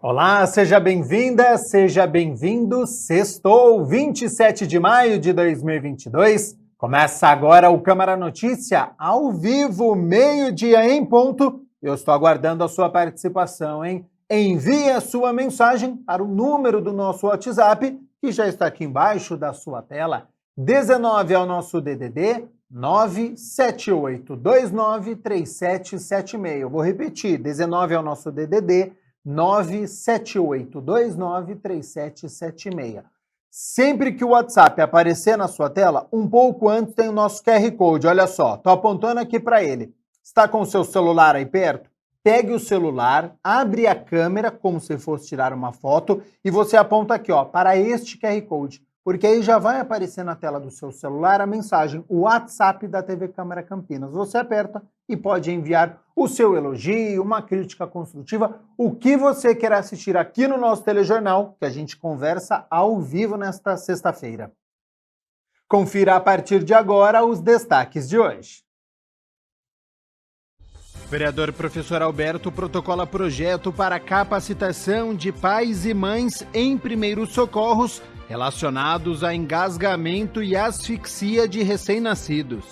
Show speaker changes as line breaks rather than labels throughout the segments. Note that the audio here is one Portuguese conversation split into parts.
Olá, seja bem-vinda, seja bem-vindo. Sextou, 27 de maio de 2022. Começa agora o Câmara Notícia, ao vivo, meio-dia em ponto. Eu estou aguardando a sua participação, hein? Envie a sua mensagem para o número do nosso WhatsApp, que já está aqui embaixo da sua tela. 19 é o nosso DDD, 978293776. Eu vou repetir, 19 é o nosso DDD, 978293776. Sempre que o WhatsApp aparecer na sua tela, um pouco antes tem o nosso QR Code. Olha só, tô apontando aqui para ele. Está com o seu celular aí perto? Pegue o celular, abre a câmera como se fosse tirar uma foto e você aponta aqui, ó, para este QR Code. Porque aí já vai aparecer na tela do seu celular a mensagem, o WhatsApp da TV Câmara Campinas. Você aperta e pode enviar o seu elogio, uma crítica construtiva, o que você quer assistir aqui no nosso telejornal, que a gente conversa ao vivo nesta sexta-feira. Confira a partir de agora os destaques de hoje. Vereador professor Alberto protocola projeto para capacitação de pais e mães em primeiros socorros relacionados a engasgamento e asfixia de recém-nascidos.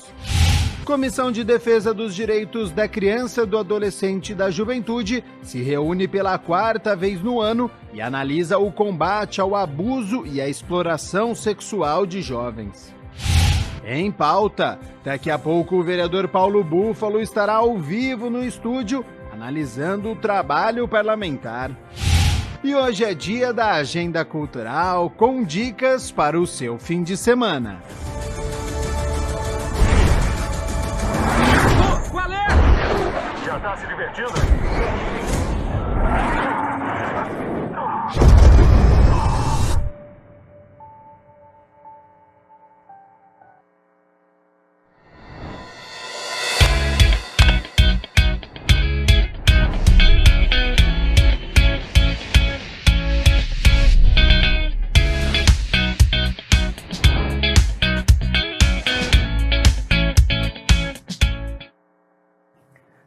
Comissão de Defesa dos Direitos da Criança, do Adolescente e da Juventude se reúne pela 4ª vez no ano e analisa o combate ao abuso e à exploração sexual de jovens. Em pauta, daqui a pouco o vereador Paulo Búfalo estará ao vivo no estúdio analisando o trabalho parlamentar. E hoje é dia da Agenda Cultural com dicas para o seu fim de semana.
Qual é? Já tá se divertindo?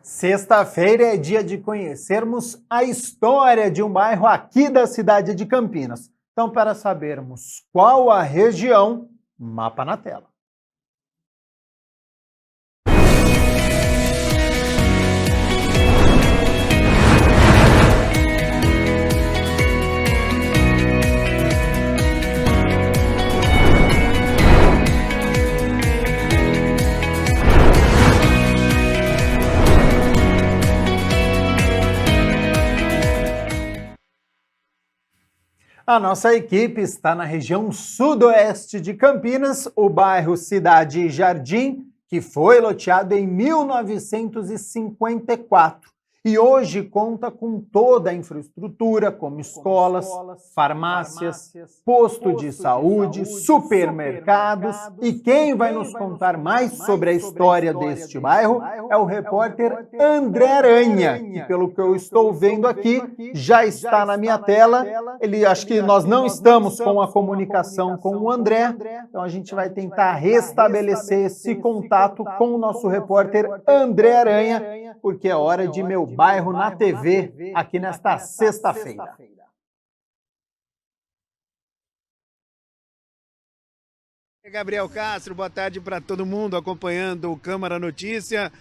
Sexta-feira é dia de conhecermos a história de um bairro aqui da cidade de Campinas. Então, para sabermos qual a região, mapa na tela. A nossa equipe está na região sudoeste de Campinas, o bairro Cidade Jardim, que foi loteado em 1954 e hoje conta com toda a infraestrutura, como escolas, farmácias, posto de saúde, supermercados. E quem vai nos contar mais sobre a história deste bairro é o repórter André Aranha, que pelo que eu estou vendo aqui, já está na minha tela. Acho que nós não estamos com a comunicação com o André, então a gente vai tentar restabelecer esse contato com o nosso repórter André Aranha, porque é hora de Meu Bairro na TV, aqui nesta sexta-feira.
Gabriel Castro, boa tarde para todo mundo acompanhando o Câmara Notícia.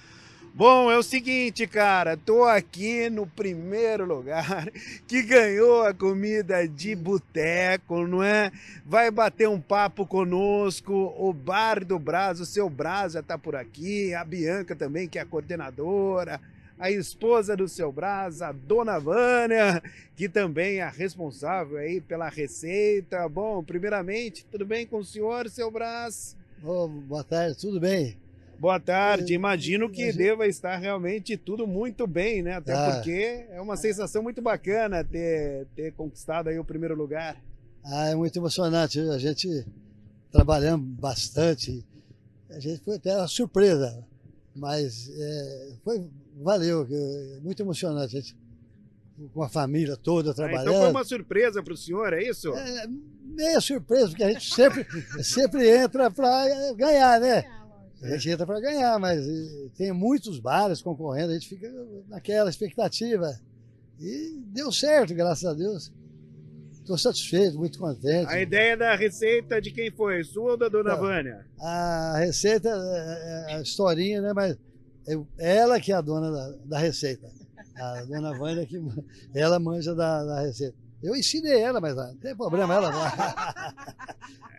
Bom, é o seguinte, cara, tô aqui no primeiro lugar que ganhou a comida de boteco, não é? Vai bater um papo conosco, o Bar do Brás, o seu Brás já tá por aqui, a Bianca também, que é a coordenadora, a esposa do seu Brás, a dona Vânia, que também é a responsável aí pela receita. Bom, primeiramente, tudo bem com o senhor, seu Brás?
Oh, boa tarde, tudo bem?
Boa tarde, imagino que deva estar realmente tudo muito bem, né? Até porque é uma sensação muito bacana ter conquistado aí o primeiro lugar.
É muito emocionante, a gente trabalhando bastante, a gente foi até uma surpresa, mas valeu, muito emocionante, a gente, com a família toda trabalhando.
Então foi uma surpresa para o senhor, é isso?
Meia surpresa, porque a gente sempre entra para ganhar, né? A gente entra para ganhar, mas tem muitos bares concorrendo, a gente fica naquela expectativa. E deu certo, graças a Deus. Estou satisfeito, muito contente.
A ideia da receita de quem foi? Sua ou da dona
Então,
Vânia?
A receita é a historinha, né? Mas ela que é a dona da receita. A dona Vânia, ela manja da receita. Eu ensinei ela, mas não tem problema, ela vai.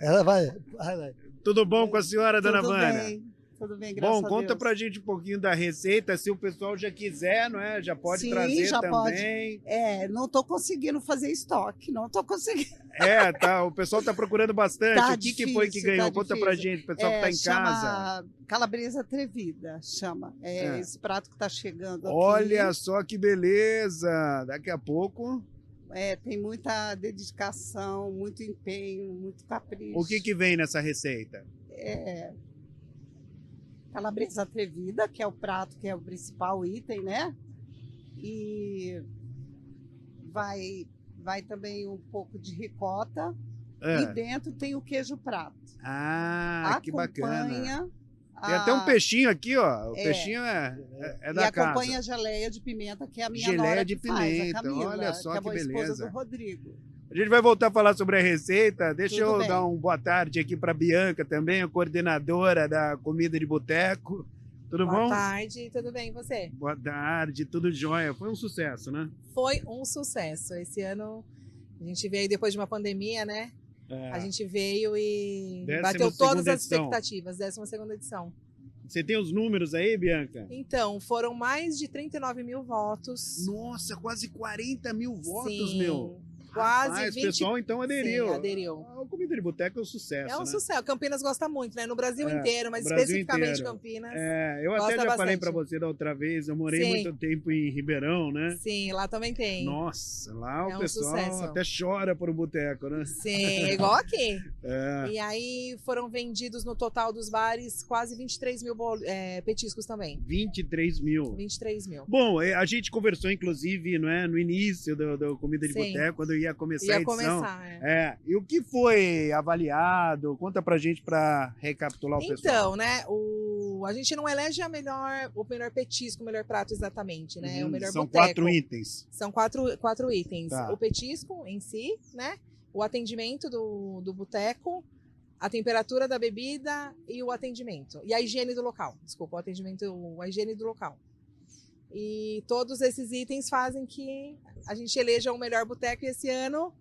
Ela vai.
Tudo bom com a senhora, dona Vânia?
Tudo bem, graças a
Bom,
Deus.
conta pra gente um pouquinho da receita, se o pessoal já quiser, não é? Já pode
Sim,
trazer
já
também.
não tô conseguindo fazer estoque, não tô conseguindo.
Tá, o pessoal tá procurando bastante.
Tá
O que foi que
difícil,
ganhou?
tá
Conta pra
difícil.
gente, o pessoal que tá em casa.
Chama calabresa atrevida, chama. Esse prato que tá chegando aqui.
Olha só que beleza! Daqui a pouco.
Tem muita dedicação, muito empenho, muito capricho.
O que vem nessa receita?
Calabresa atrevida, que é o prato, que é o principal item, né? E vai também um pouco de ricota. E dentro tem o queijo prato.
Que bacana.
Acompanha
Tem até um peixinho aqui, ó. O peixinho é da
e
casa.
acompanha a geleia de pimenta, que é a minha
Geleia
nora
de
que faz,
pimenta,
a Camila,
olha só
que é a
que
esposa
beleza.
do Rodrigo.
A gente vai voltar a falar sobre a receita. Deixa
Tudo
eu
bem.
dar uma boa tarde aqui para Bianca também, a coordenadora da Comida de Boteco. Tudo
Boa
bom?
tarde, tudo bem e você?
Boa tarde, tudo jóia. Foi um sucesso, né?
Foi um sucesso. Esse ano a gente veio depois de uma pandemia, né? A gente veio e
12ª
bateu todas as
edição.
expectativas, 12ª edição.
Você tem os números aí, Bianca?
Então, foram mais de 39 mil votos.
Nossa, quase 40 mil votos,
Sim,
meu.
quase
Rapaz,
20.
O pessoal então aderiu.
Sim, aderiu.
A Comida de Boteco é um sucesso,
É um
né?
sucesso. Campinas gosta muito, né? No Brasil inteiro, mas
Brasil
especificamente
inteiro.
Campinas.
Eu até
gosta
já falei
bastante.
para você da outra vez, eu morei
Sim.
muito tempo em Ribeirão, né?
Sim, lá também tem.
Nossa, lá
É
o
um
pessoal
sucesso.
até chora por um boteco, né?
Sim, igual aqui.
É.
E aí foram vendidos no total dos bares quase 23 mil petiscos também.
23 mil.
23 mil.
Bom, a gente conversou, inclusive, não é, no início do Comida de
Sim.
Boteco, quando ia começar a
Ia
edição.
começar,
E o que foi avaliado? Conta pra gente pra recapitular o pessoal.
Então, né, a gente não elege o melhor petisco, o melhor prato exatamente, né? O melhor
São
boteco.
4 itens.
São quatro itens.
Tá.
O petisco em si, né? O atendimento do boteco, a temperatura da bebida e o atendimento. E a higiene do local. Desculpa, a higiene do local. E todos esses itens fazem que a gente eleja o melhor boteco, e esse ano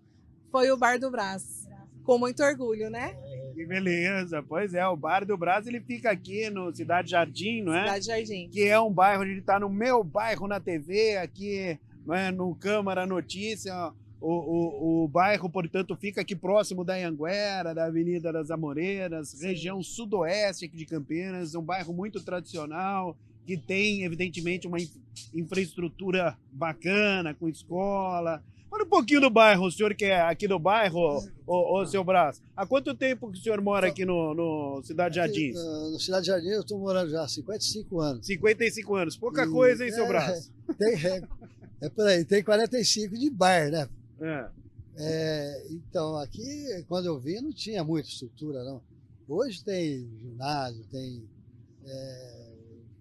foi o Bar do Brás. Com muito orgulho, né?
Que beleza. Pois é, o Bar do Brás, ele fica aqui no Cidade Jardim, não é?
Cidade Jardim.
Que é um bairro, a gente está no meu bairro na TV, aqui, não é, no Câmara Notícia. O bairro, portanto, fica aqui próximo da Anhanguera, da Avenida das Amoreiras, região sudoeste aqui de Campinas, um bairro muito tradicional, que tem, evidentemente, uma infraestrutura bacana, com escola. Fala um pouquinho do bairro, o senhor que é aqui do bairro, ô seu Brás. Há quanto tempo que o senhor mora aqui no Cidade Jardim?
No Cidade Jardim eu estou morando já há 55 anos.
55 anos, pouca coisa, hein, seu Brás?
Por aí, tem 45 de bar, né?
É.
Então, aqui, quando eu vim, não tinha muita estrutura, não. Hoje tem ginásio, tem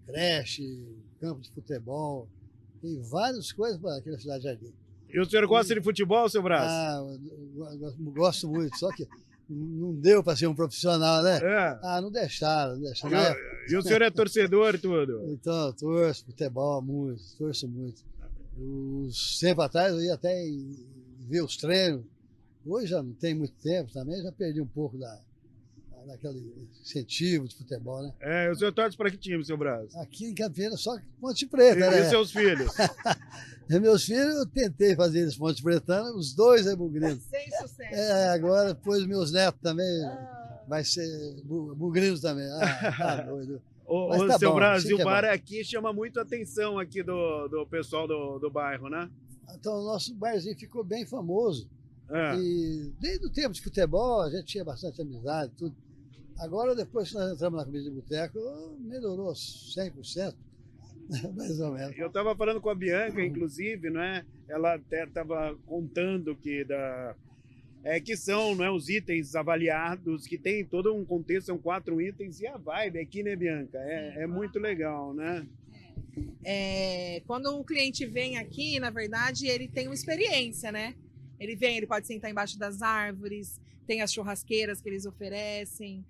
creche, campo de futebol, tem várias coisas aqui na Cidade Jardim.
E o senhor gosta de futebol, seu Brás?
Eu gosto muito, só que não deu para ser um profissional, né? Não deixaram.
E o senhor é torcedor, tudo?
Então, eu torço futebol muito, torço muito. Tempo atrás eu ia até ver os treinos. Hoje já não tem muito tempo também, já perdi um pouco daquele incentivo de futebol, né?
O senhor torce para que time, seu Brás?
Aqui em Campinas, só Ponte Preta, né?
E seus filhos?
Meus filhos, eu tentei fazer eles Ponte Pretana, os dois é bugrinos.
Sem sucesso.
Agora, depois meus netos também, vai ser bugrinos também. Tá doido.
O seu
bom,
Brás,
assim
e o
que é
bar
bom.
aqui chama muito a atenção aqui do pessoal do bairro, né?
Então, o nosso barzinho ficou bem famoso. E desde o tempo de futebol, a gente tinha bastante amizade, tudo. Agora, depois que nós entramos na Comida de Boteco, melhorou 100%, mais ou menos.
Eu estava falando com a Bianca, inclusive, né? Ela até estava contando que são, não é, os itens avaliados, que tem todo um contexto, são 4 itens, e a vibe aqui, né, Bianca? É muito legal, né?
Quando o cliente vem aqui, na verdade, ele tem uma experiência, né? Ele vem, ele pode sentar embaixo das árvores, tem as churrasqueiras que eles oferecem,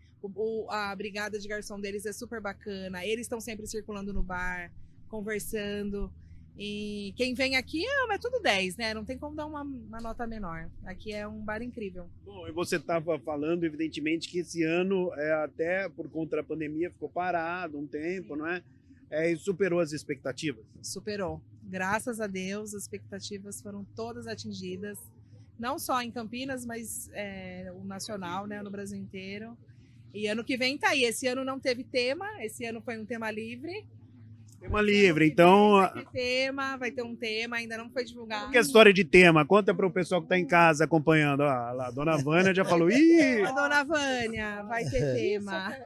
a brigada de garçom deles é super bacana, eles estão sempre circulando no bar, conversando. E quem vem aqui é tudo 10, né? Não tem como dar uma nota menor. Aqui é um bar incrível.
Bom, e você estava falando, evidentemente, que esse ano, até por conta da pandemia, ficou parado um tempo, não é? E superou as expectativas?
Superou. Graças a Deus, as expectativas foram todas atingidas. Não só em Campinas, mas o nacional, né? No Brasil inteiro. E ano que vem tá aí. Esse ano não teve tema. Esse ano foi um tema livre.
Tema livre, então...
Vai ter um tema, ainda não foi divulgado.
Que é história de tema? Conta para o pessoal que está em casa acompanhando. Ó, lá, a dona Vânia já falou, ih!
A dona Vânia, vai ter tema.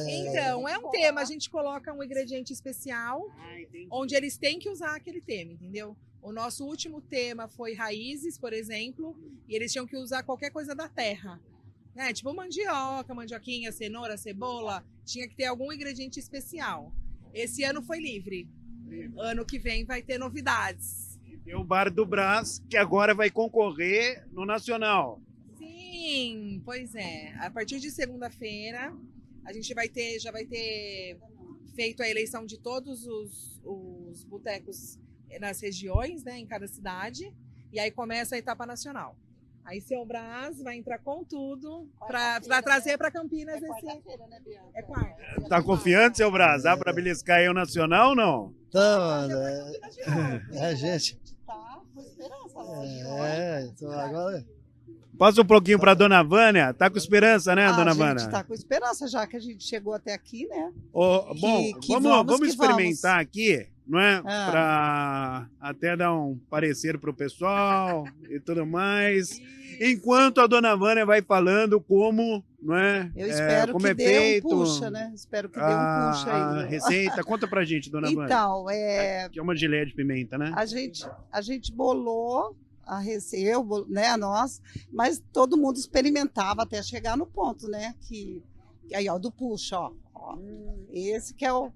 Então, é um tema, a gente coloca um ingrediente especial, onde eles têm que usar aquele tema, entendeu? O nosso último tema foi raízes, por exemplo, e eles tinham que usar qualquer coisa da terra. Tipo mandioca, mandioquinha, cenoura, cebola, tinha que ter algum ingrediente especial. Esse ano foi livre. Ano que vem vai ter novidades.
E o Bar do Brás, que agora vai concorrer no Nacional.
Sim, pois é. A partir de segunda-feira, a gente já vai ter feito a eleição de todos os botecos nas regiões, né, em cada cidade. E aí começa a etapa nacional. Aí seu Brás vai entrar com tudo para trazer para Campinas esse.
Né, Bianca?
É quarta.
Tá confiante, seu Brás? Dá para beliscar aí o Nacional ou não?
Então, a gente...
Tá com esperança, lógico.
Então agora...
Passa um pouquinho para dona Vânia. Tá com esperança, né, dona Vânia?
A gente tá com esperança, já que a gente chegou até aqui, né?
Bom, vamos experimentar aqui, não é? Para até dar um parecer para o pessoal e tudo mais. Enquanto a dona Vânia vai falando como, não é?
Eu espero
como
que
é
dê
feito
um puxa, né? Espero que dê um puxa aí.
A receita. Conta pra gente, dona Vânia.
Então,
Que é uma geleia de pimenta, né?
a gente bolou a receita, né, nós, mas todo mundo experimentava até chegar no ponto, né? Aí, ó, do puxa, ó. Esse que é o...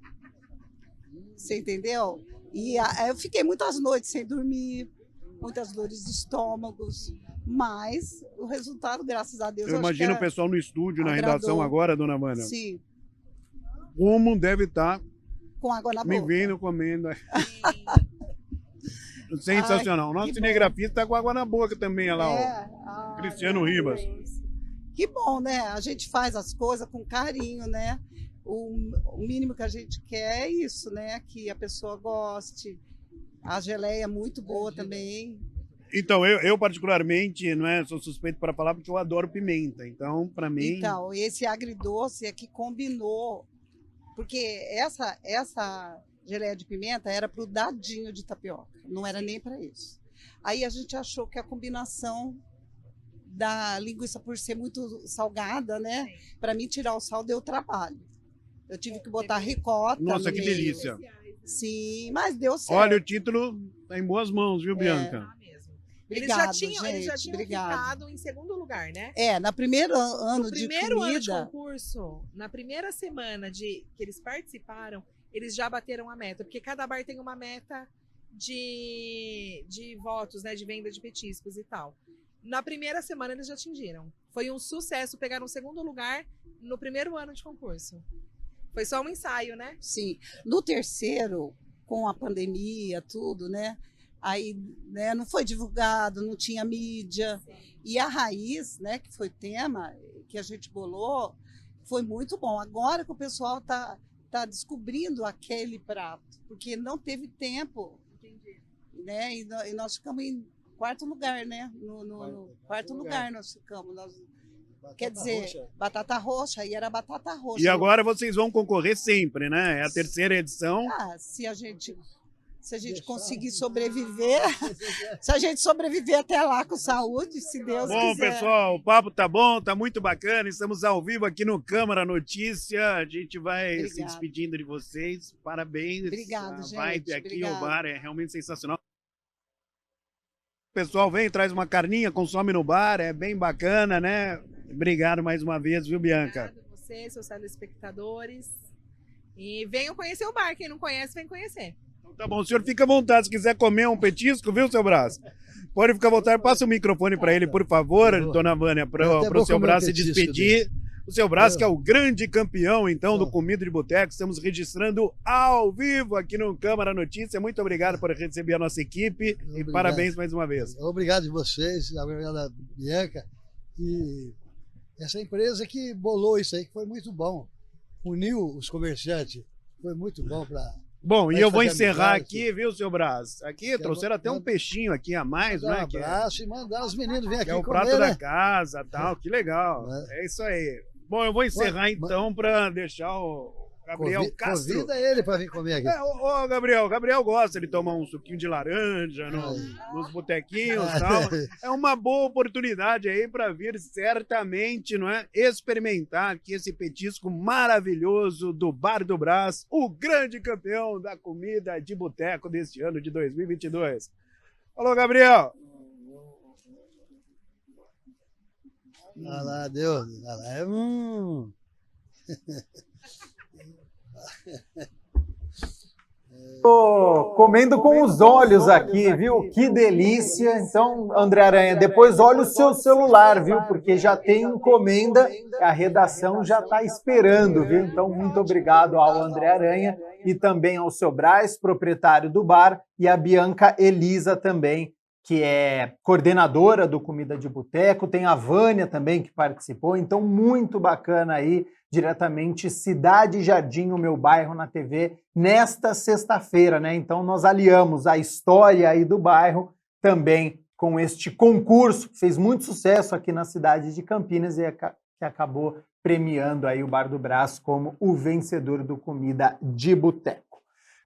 Você entendeu? E eu fiquei muitas noites sem dormir, muitas dores de estômagos, mas o resultado, graças a Deus,
Eu imagino o pessoal no estúdio, na
agradou.
redação agora, dona Vânia.
Sim,
Como deve estar
com água na
me
boca.
vendo comendo. Sensacional. O nosso
que
cinegrafista está com água na boca também, olha lá, ó. Cristiano Ribas.
Que bom, né? A gente faz as coisas com carinho, né? O mínimo que a gente quer é isso, né? Que a pessoa goste. A geleia é muito boa também.
Então, eu particularmente, não é, sou suspeito para falar porque eu adoro pimenta. Então, para mim...
Então, esse agridoce é que combinou, porque essa geleia de pimenta era para o dadinho de tapioca, não era nem para isso. Aí a gente achou que a combinação da linguiça, por ser muito salgada, né? Para mim tirar o sal deu trabalho. Eu tive que botar ricota.
Nossa,
no
que
meio.
delícia.
Sim, mas deu certo.
Olha, o título está em boas mãos, viu, Bianca?
Obrigado,
Eles já tinham
obrigado.
ficado em segundo lugar, né?
No primeiro ano de
Primeiro ano de
comida,
concurso, na primeira semana que eles participaram, eles já bateram a meta, porque cada bar tem uma meta de votos, né, de venda de petiscos e tal. Na primeira semana eles já atingiram. Foi um sucesso, pegaram o segundo lugar no primeiro ano de concurso. Foi só um ensaio, né?
sim. No terceiro, com a pandemia, tudo, né? Aí, né, não foi divulgado, não tinha mídia. E a raiz, né, que foi tema, que a gente bolou, foi muito bom. Agora que o pessoal tá descobrindo aquele prato, porque não teve tempo.
Entendi.
Né? E nós ficamos em quarto lugar, né? No quarto lugar nós ficamos. Quer dizer, batata roxa, e era batata roxa.
E agora vocês vão concorrer sempre, né? É a terceira edição.
Se a gente conseguir sobreviver, se a gente sobreviver até lá com saúde, se Deus
Bom,
quiser.
pessoal, o papo tá bom, tá muito bacana. Estamos ao vivo aqui no Câmara Notícia. A gente vai se despedindo de vocês. Parabéns.
Obrigado,
a
gente.
vibe aqui,
Obrigado.
o bar é realmente sensacional. O pessoal vem, traz uma carninha, consome no bar, é bem bacana, né? Obrigado mais uma vez, viu, Bianca?
Obrigado a você, seus telespectadores. E venham conhecer o bar. Quem não conhece, vem conhecer.
Então, tá bom, o senhor fica à vontade. Se quiser comer um petisco, viu, seu Brás? Pode ficar à vontade. Passa o microfone para ele, por favor, dona Vânia, para o seu Brás se despedir. O seu Brás, que é o grande campeão, então, do Comida de Boteco. Estamos registrando ao vivo aqui no Câmara Notícia. Muito obrigado por receber a nossa equipe e parabéns mais uma vez.
Obrigado a vocês, obrigado a Bianca. E essa empresa que bolou isso aí, que foi muito bom. Uniu os comerciantes, foi muito bom para...
Bom, e eu vou encerrar aqui, viu, seu Brás? Aqui trouxeram até um peixinho aqui a mais, né?
Um abraço e mandar os meninos virem aqui
é o
comer,
prato
né?
da casa, tal, que legal. É isso aí. Bom, eu vou encerrar então para deixar o Gabriel Castro.
Convida ele para vir comer aqui.
Ô, Gabriel gosta de tomar um suquinho de laranja nos botequinhos e tal. É uma boa oportunidade aí para vir certamente, não é? Experimentar aqui esse petisco maravilhoso do Bar do Brás, o grande campeão da comida de boteco deste ano de 2022. Alô, Gabriel!
Olha lá, Deus. Olha lá.
Tô comendo com os olhos aqui, viu? Que delícia. Então, André Aranha, depois olha o seu celular, viu? Porque já tem encomenda, a redação já está esperando, viu? Então, muito obrigado ao André Aranha e também ao seu Brás, proprietário do bar, e a Bianca Elisa também, que é coordenadora do Comida de Boteco, tem a Vânia também que participou, então muito bacana aí, diretamente Cidade Jardim, o meu bairro na TV, nesta sexta-feira, né? Então nós aliamos a história aí do bairro também com este concurso, que fez muito sucesso aqui na cidade de Campinas e que acabou premiando aí o Bar do Brás como o vencedor do Comida de Boteco.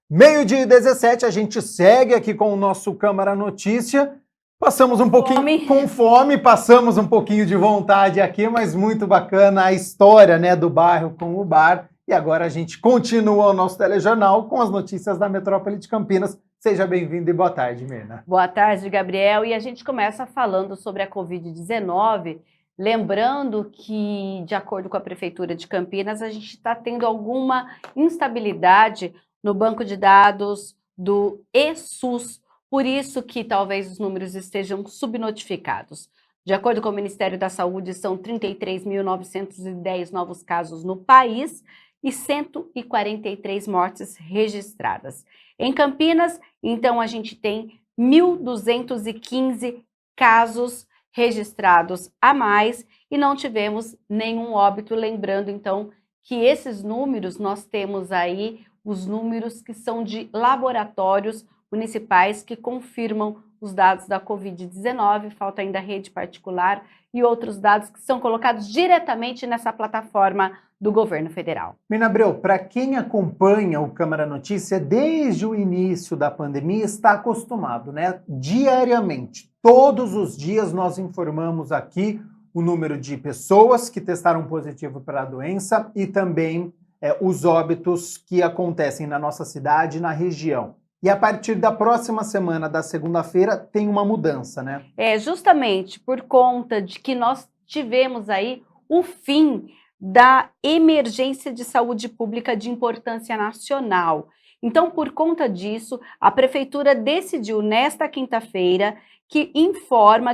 12h17, a gente segue aqui com o nosso Câmara Notícia. Passamos um pouquinho com fome, passamos um pouquinho de vontade aqui, mas muito bacana a história, né, do bairro com o bar. E agora a gente continua o nosso telejornal com as notícias da Metrópole de Campinas. Seja bem-vindo e boa tarde, Mirna.
Boa tarde, Gabriel. E a gente começa falando sobre a Covid-19, lembrando que, de acordo com a Prefeitura de Campinas, a gente está tendo alguma instabilidade no banco de dados do eSUS, por isso que talvez os números estejam subnotificados. De acordo com o Ministério da Saúde, são 33.910 novos casos no país e 143 mortes registradas. Em Campinas, então, a gente tem 1.215 casos registrados a mais e não tivemos nenhum óbito, lembrando, então, que esses números, nós temos aí os números que são de laboratórios municipais que confirmam os dados da Covid-19, falta ainda a rede particular e outros dados que são colocados diretamente nessa plataforma do governo federal.
Mirna Abreu, para quem acompanha o Câmara Notícia desde o início da pandemia, está acostumado, né? Diariamente, todos os dias nós informamos aqui o número de pessoas que testaram positivo para a doença e também os óbitos que acontecem na nossa cidade e na região. E a partir da próxima semana, da segunda-feira, tem uma mudança, né?
Justamente por conta de que nós tivemos aí o fim da emergência de saúde pública de importância nacional. Então, por conta disso, a Prefeitura decidiu nesta quinta-feira que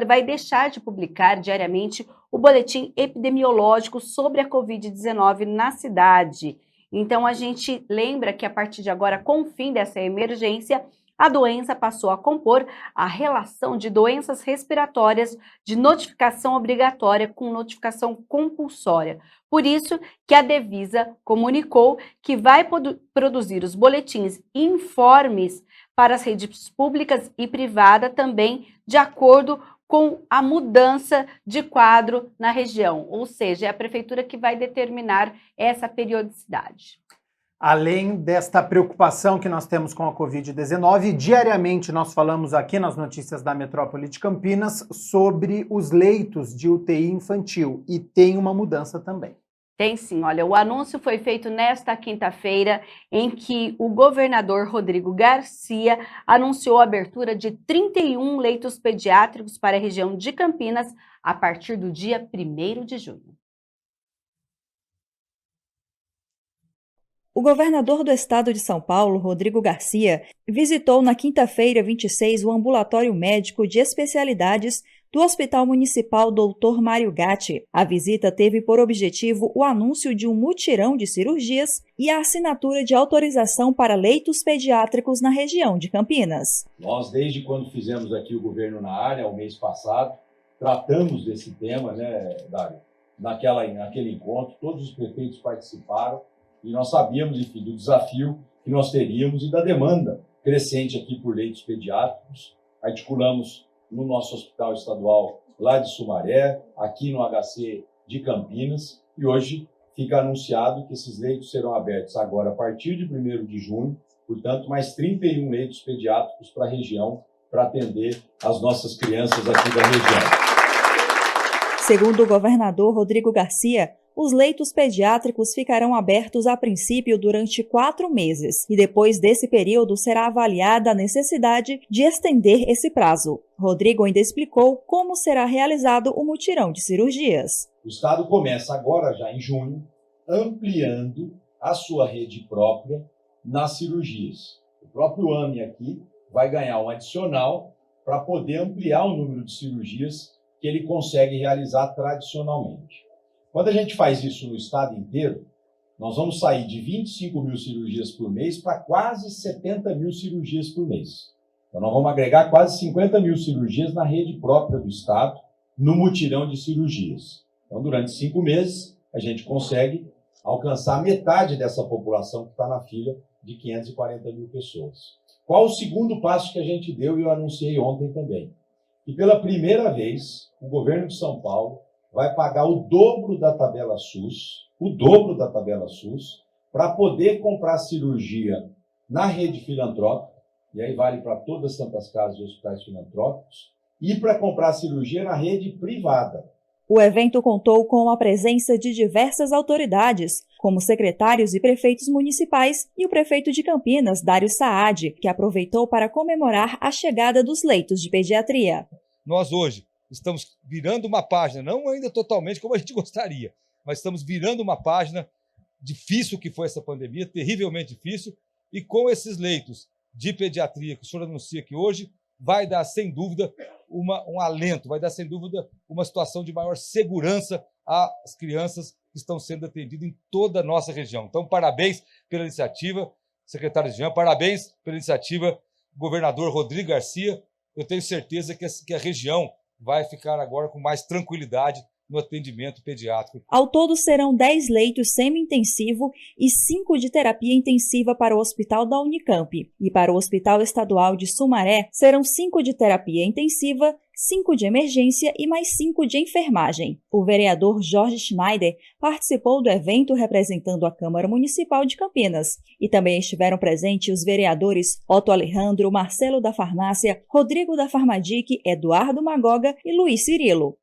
vai deixar de publicar diariamente o boletim epidemiológico sobre a Covid-19 na cidade. Então, a gente lembra que a partir de agora, com o fim dessa emergência, a doença passou a compor a relação de doenças respiratórias de notificação obrigatória com notificação compulsória. Por isso que a Devisa comunicou que vai produzir os boletins e informes para as redes públicas e privadas também de acordo com a mudança de quadro na região, ou seja, é a prefeitura que vai determinar essa periodicidade.
Além desta preocupação que nós temos com a Covid-19, diariamente nós falamos aqui nas notícias da Metrópole de Campinas sobre os leitos de UTI infantil e tem uma mudança também.
Tem sim, olha, o anúncio foi feito nesta quinta-feira em que o governador Rodrigo Garcia anunciou a abertura de 31 leitos pediátricos para a região de Campinas a partir do dia 1º de junho.
O governador do estado de São Paulo, Rodrigo Garcia, visitou na quinta-feira, 26, o ambulatório médico de especialidades do Hospital Municipal Dr. Mário Gatti. A visita teve por objetivo o anúncio de um mutirão de cirurgias e a assinatura de autorização para leitos pediátricos na região de Campinas.
Nós, desde quando fizemos aqui o governo na área, o mês passado, tratamos desse tema, né, Dário? Naquele encontro, todos os prefeitos participaram e nós sabíamos, enfim, do desafio que nós teríamos e da demanda crescente aqui por leitos pediátricos. Articulamos no nosso hospital estadual lá de Sumaré, aqui no HC de Campinas, e hoje fica anunciado que esses leitos serão abertos agora a partir de 1º de junho, portanto, mais 31 leitos pediátricos para a região, para atender as nossas crianças aqui da região.
Segundo o governador Rodrigo Garcia, os leitos pediátricos ficarão abertos a princípio durante 4 meses e depois desse período será avaliada a necessidade de estender esse prazo. Rodrigo ainda explicou como será realizado o mutirão de cirurgias.
O Estado começa agora, já em junho, ampliando a sua rede própria nas cirurgias. O próprio AME aqui vai ganhar um adicional para poder ampliar o número de cirurgias que ele consegue realizar tradicionalmente. Quando a gente faz isso no estado inteiro, nós vamos sair de 25 mil cirurgias por mês para quase 70 mil cirurgias por mês. Então, nós vamos agregar quase 50 mil cirurgias na rede própria do estado, no mutirão de cirurgias. Então, durante 5 meses, a gente consegue alcançar metade dessa população que está na fila de 540 mil pessoas. Qual o segundo passo que a gente deu e eu anunciei ontem também? E pela primeira vez, o governo de São Paulo vai pagar o dobro da tabela SUS, para poder comprar cirurgia na rede filantrópica, e aí vale para todas as Santas Casas e hospitais filantrópicos, e para comprar cirurgia na rede privada.
O evento contou com a presença de diversas autoridades, como secretários e prefeitos municipais e o prefeito de Campinas, Dário Saad, que aproveitou para comemorar a chegada dos leitos de pediatria.
Nós hoje estamos virando uma página, não ainda totalmente como a gente gostaria, mas estamos virando uma página difícil que foi essa pandemia, terrivelmente difícil, e com esses leitos de pediatria que o senhor anuncia aqui hoje, vai dar, sem dúvida, um alento, vai dar, sem dúvida, uma situação de maior segurança às crianças que estão sendo atendidas em toda a nossa região. Então, parabéns pela iniciativa, secretário Jean, parabéns pela iniciativa, governador Rodrigo Garcia. Eu tenho certeza que a região vai ficar agora com mais tranquilidade no atendimento pediátrico.
Ao todo, serão 10 leitos semi-intensivo e 5 de terapia intensiva para o Hospital da Unicamp. E para o Hospital Estadual de Sumaré, serão 5 de terapia intensiva, 5 de emergência e mais 5 de enfermagem. O vereador Jorge Schneider participou do evento representando a Câmara Municipal de Campinas. E também estiveram presentes os vereadores Otto Alejandro, Marcelo da Farmácia, Rodrigo da Farmadic, Eduardo Magoga e Luiz Cirilo.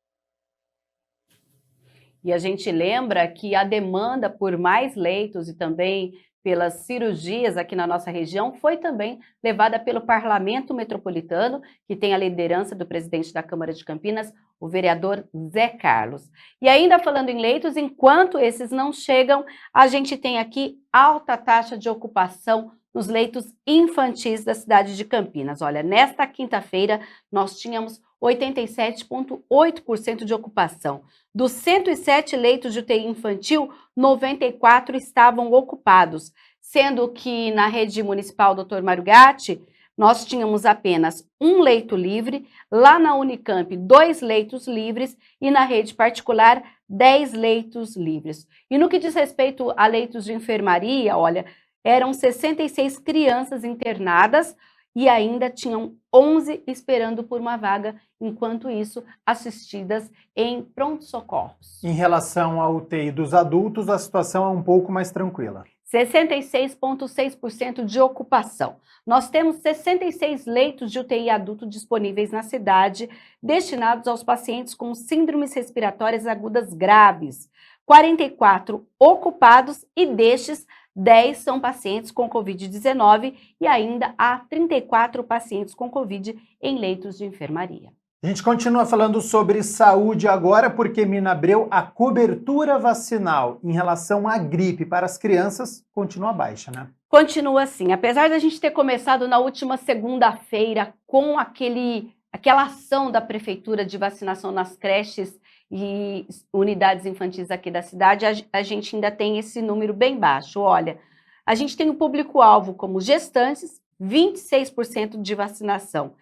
E a gente lembra que a demanda por mais leitos e também pelas cirurgias aqui na nossa região foi também levada pelo Parlamento Metropolitano, que tem a liderança do presidente da Câmara de Campinas, o vereador Zé Carlos. E ainda falando em leitos, enquanto esses não chegam, a gente tem aqui alta taxa de ocupação nos leitos infantis da cidade de Campinas. Olha, nesta quinta-feira nós tínhamos 87,8% de ocupação. Dos 107 leitos de UTI infantil, 94 estavam ocupados, sendo que na rede municipal Dr. Mário Gatti, nós tínhamos apenas 1 leito livre, lá na Unicamp 2 leitos livres e na rede particular 10 leitos livres. E no que diz respeito a leitos de enfermaria, olha, eram 66 crianças internadas e ainda tinham 11 esperando por uma vaga, enquanto isso, assistidas em pronto-socorros.
Em relação à UTI dos adultos, a situação é um pouco mais tranquila.
66,6% de ocupação. Nós temos 66 leitos de UTI adulto disponíveis na cidade, destinados aos pacientes com síndromes respiratórias agudas graves. 44 ocupados e destes, 10 são pacientes com Covid-19 e ainda há 34 pacientes com Covid em leitos de enfermaria.
A gente continua falando sobre saúde agora, porque, Mina Abreu, a cobertura vacinal em relação à gripe para as crianças continua baixa, né?
Continua assim. Apesar da gente ter começado na última segunda-feira com aquela ação da prefeitura de vacinação nas creches e unidades infantis aqui da cidade, a gente ainda tem esse número bem baixo. Olha, a gente tem o público-alvo como gestantes, 26% de vacinação.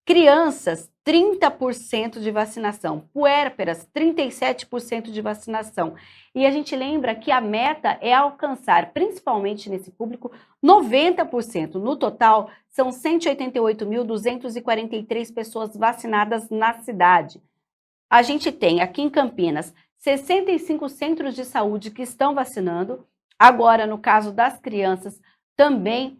Crianças, 30% de vacinação. Puérperas, 37% de vacinação. E a gente lembra que a meta é alcançar, principalmente nesse público, 90%. No total, são 188.243 pessoas vacinadas na cidade. A gente tem aqui em Campinas 65 centros de saúde que estão vacinando. Agora, no caso das crianças, também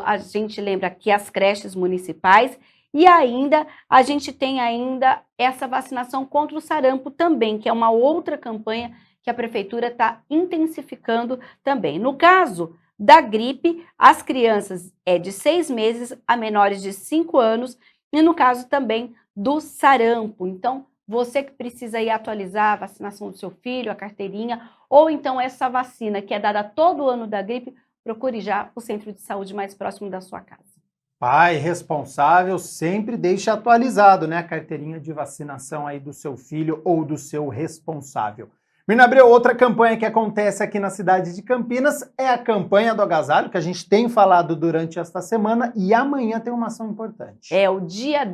a gente lembra que as creches municipais. E ainda, a gente tem ainda essa vacinação contra o sarampo também, que é uma outra campanha que a prefeitura está intensificando também. No caso da gripe, as crianças é de 6 meses a menores de 5 anos, e no caso também do sarampo. Então, você que precisa ir atualizar a vacinação do seu filho, a carteirinha, ou então essa vacina que é dada todo ano da gripe, procure já o centro de saúde mais próximo da sua casa.
Pai responsável sempre deixa atualizado, né, a carteirinha de vacinação aí do seu filho ou do seu responsável. Mina Abreu, outra campanha que acontece aqui na cidade de Campinas é a campanha do agasalho, que a gente tem falado durante esta semana, e amanhã tem uma ação importante.
É o dia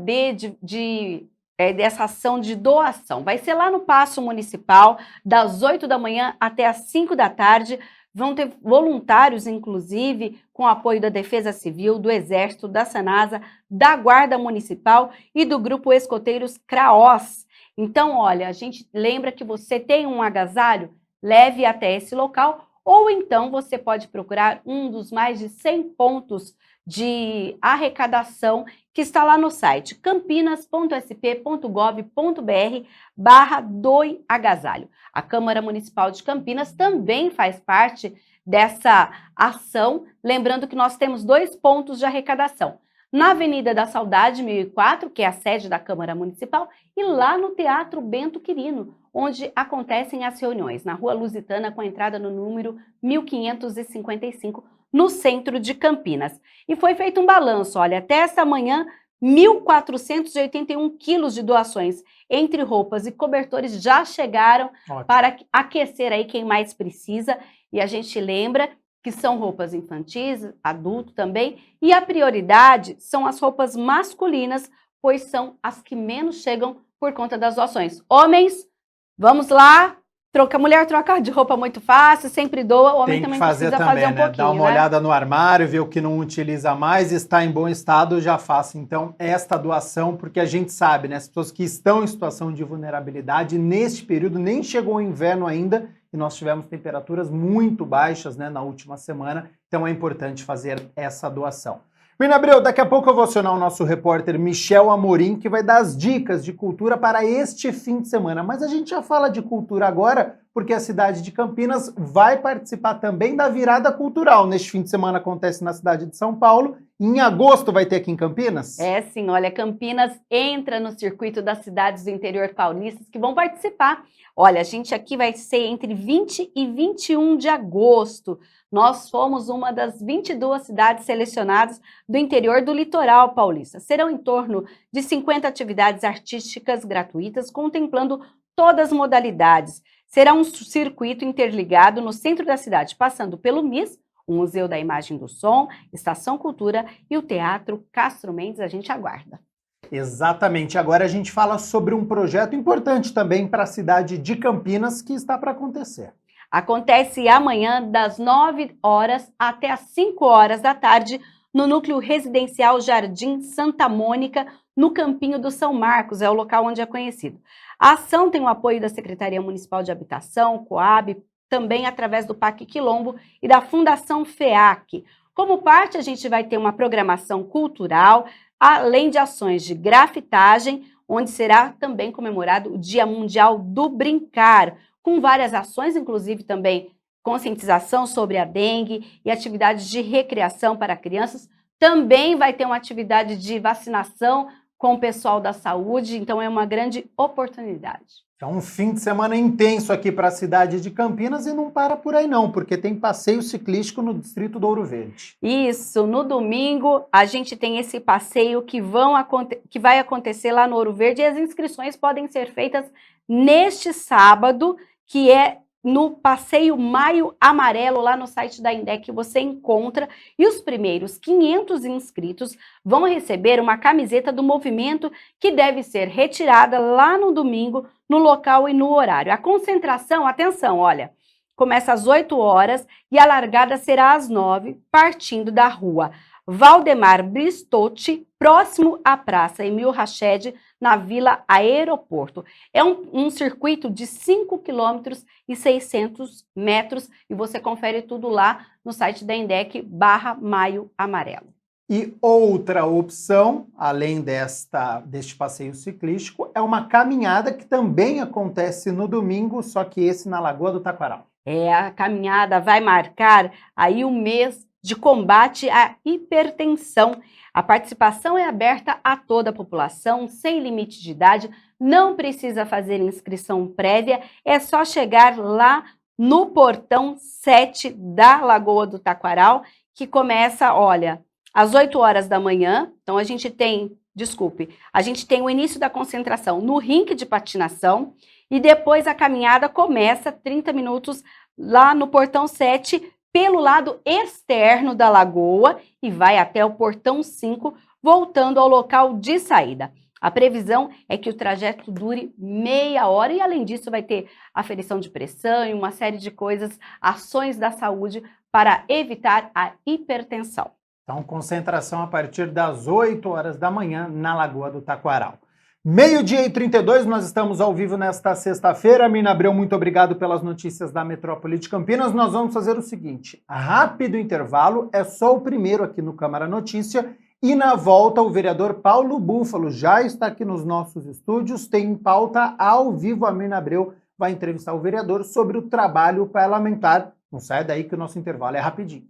dessa ação de doação. Vai ser lá no Paço Municipal, das 8 da manhã até as 5 da tarde. Vão ter voluntários, inclusive, com apoio da Defesa Civil, do Exército, da Sanasa, da Guarda Municipal e do Grupo Escoteiros CRAOS. Então, olha, a gente lembra que você tem um agasalho, leve até esse local, ou então você pode procurar um dos mais de 100 pontos de arrecadação que está lá no site campinas.sp.gov.br/doe-agasalho. A Câmara Municipal de Campinas também faz parte dessa ação, lembrando que nós temos 2 pontos de arrecadação. Na Avenida da Saudade, 1004, que é a sede da Câmara Municipal, e lá no Teatro Bento Quirino, onde acontecem as reuniões, na Rua Lusitana, com a entrada no número 1555, no centro de Campinas. E foi feito um balanço, olha, até essa manhã, 1.481 quilos de doações entre roupas e cobertores já chegaram. Ótimo. Para aquecer aí quem mais precisa. E a gente lembra que são roupas infantis, adulto também, e a prioridade são as roupas masculinas, pois são as que menos chegam por conta das doações. Homens, vamos lá! A mulher troca de roupa muito fácil, sempre doa, o homem também precisa fazer um pouquinho,
dar uma olhada no armário, ver o que não utiliza mais, está em bom estado, já faça então esta doação, porque a gente sabe, né, as pessoas que estão em situação de vulnerabilidade, neste período nem chegou o inverno ainda, e nós tivemos temperaturas muito baixas, né, na última semana, então é importante fazer essa doação. Mina Abreu, daqui a pouco eu vou acionar o nosso repórter Michel Amorim, que vai dar as dicas de cultura para este fim de semana. Mas a gente já fala de cultura agora, porque a cidade de Campinas vai participar também da virada cultural. Neste fim de semana acontece na cidade de São Paulo. Em agosto vai ter aqui em Campinas?
É sim, olha, Campinas entra no circuito das cidades do interior paulistas que vão participar. Olha, a gente aqui vai ser entre 20 e 21 de agosto. Nós fomos uma das 22 cidades selecionadas do interior do litoral paulista. Serão em torno de 50 atividades artísticas gratuitas, contemplando todas as modalidades. Será um circuito interligado no centro da cidade, passando pelo MIS, o Museu da Imagem do Som, Estação Cultura e o Teatro Castro Mendes. A gente aguarda.
Exatamente. Agora a gente fala sobre um projeto importante também para a cidade de Campinas que está para acontecer.
Acontece amanhã das 9 horas até as 5 horas da tarde no núcleo residencial Jardim Santa Mônica, no Campinho do São Marcos, é o local onde é conhecido. A ação tem o apoio da Secretaria Municipal de Habitação, Coab, também através do PAC Quilombo e da Fundação FEAC. Como parte, a gente vai ter uma programação cultural, além de ações de grafitagem, onde será também comemorado o Dia Mundial do Brincar, com várias ações, inclusive também conscientização sobre a dengue e atividades de recreação para crianças. Também vai ter uma atividade de vacinação com o pessoal da saúde, então é uma grande oportunidade.
Então, um fim de semana intenso aqui para a cidade de Campinas e não para por aí não, porque tem passeio ciclístico no distrito do Ouro Verde.
Isso, no domingo a gente tem esse passeio que vai acontecer lá no Ouro Verde, e as inscrições podem ser feitas neste sábado, que é no Passeio Maio Amarelo, lá no site da INDEC você encontra, e os primeiros 500 inscritos vão receber uma camiseta do movimento que deve ser retirada lá no domingo, no local e no horário. A concentração, atenção, olha, começa às 8 horas e a largada será às 9, partindo da rua Valdemar Bristotti, próximo à Praça Emil Rached, na Vila Aeroporto. É um circuito de 5 km e 600 metros e você confere tudo lá no site da INDEC /Maio Amarelo.
E outra opção, além deste passeio ciclístico, é uma caminhada que também acontece no domingo, só que esse na Lagoa do Taquaral.
A caminhada vai marcar aí o mês de combate à hipertensão. A participação é aberta a toda a população, sem limite de idade, não precisa fazer inscrição prévia, é só chegar lá no portão 7 da Lagoa do Taquaral, que começa, olha, às 8 horas da manhã. Então a gente tem o início da concentração no rink de patinação e depois a caminhada começa 30 minutos lá no portão 7, pelo lado externo da lagoa e vai até o portão 5, voltando ao local de saída. A previsão é que o trajeto dure meia hora e, além disso, vai ter aferição de pressão e uma série de coisas, ações da saúde para evitar a hipertensão.
Então, concentração a partir das 8 horas da manhã na Lagoa do Taquaral. 12h32, nós estamos ao vivo nesta sexta-feira. Mina Abreu, muito obrigado pelas notícias da Metrópole de Campinas. Nós vamos fazer o seguinte, rápido intervalo, é só o primeiro aqui no Câmara Notícia, e na volta o vereador Paulo Búfalo já está aqui nos nossos estúdios, tem em pauta ao vivo. A Mina Abreu vai entrevistar o vereador sobre o trabalho parlamentar. Não sai daí que o nosso intervalo é rapidinho.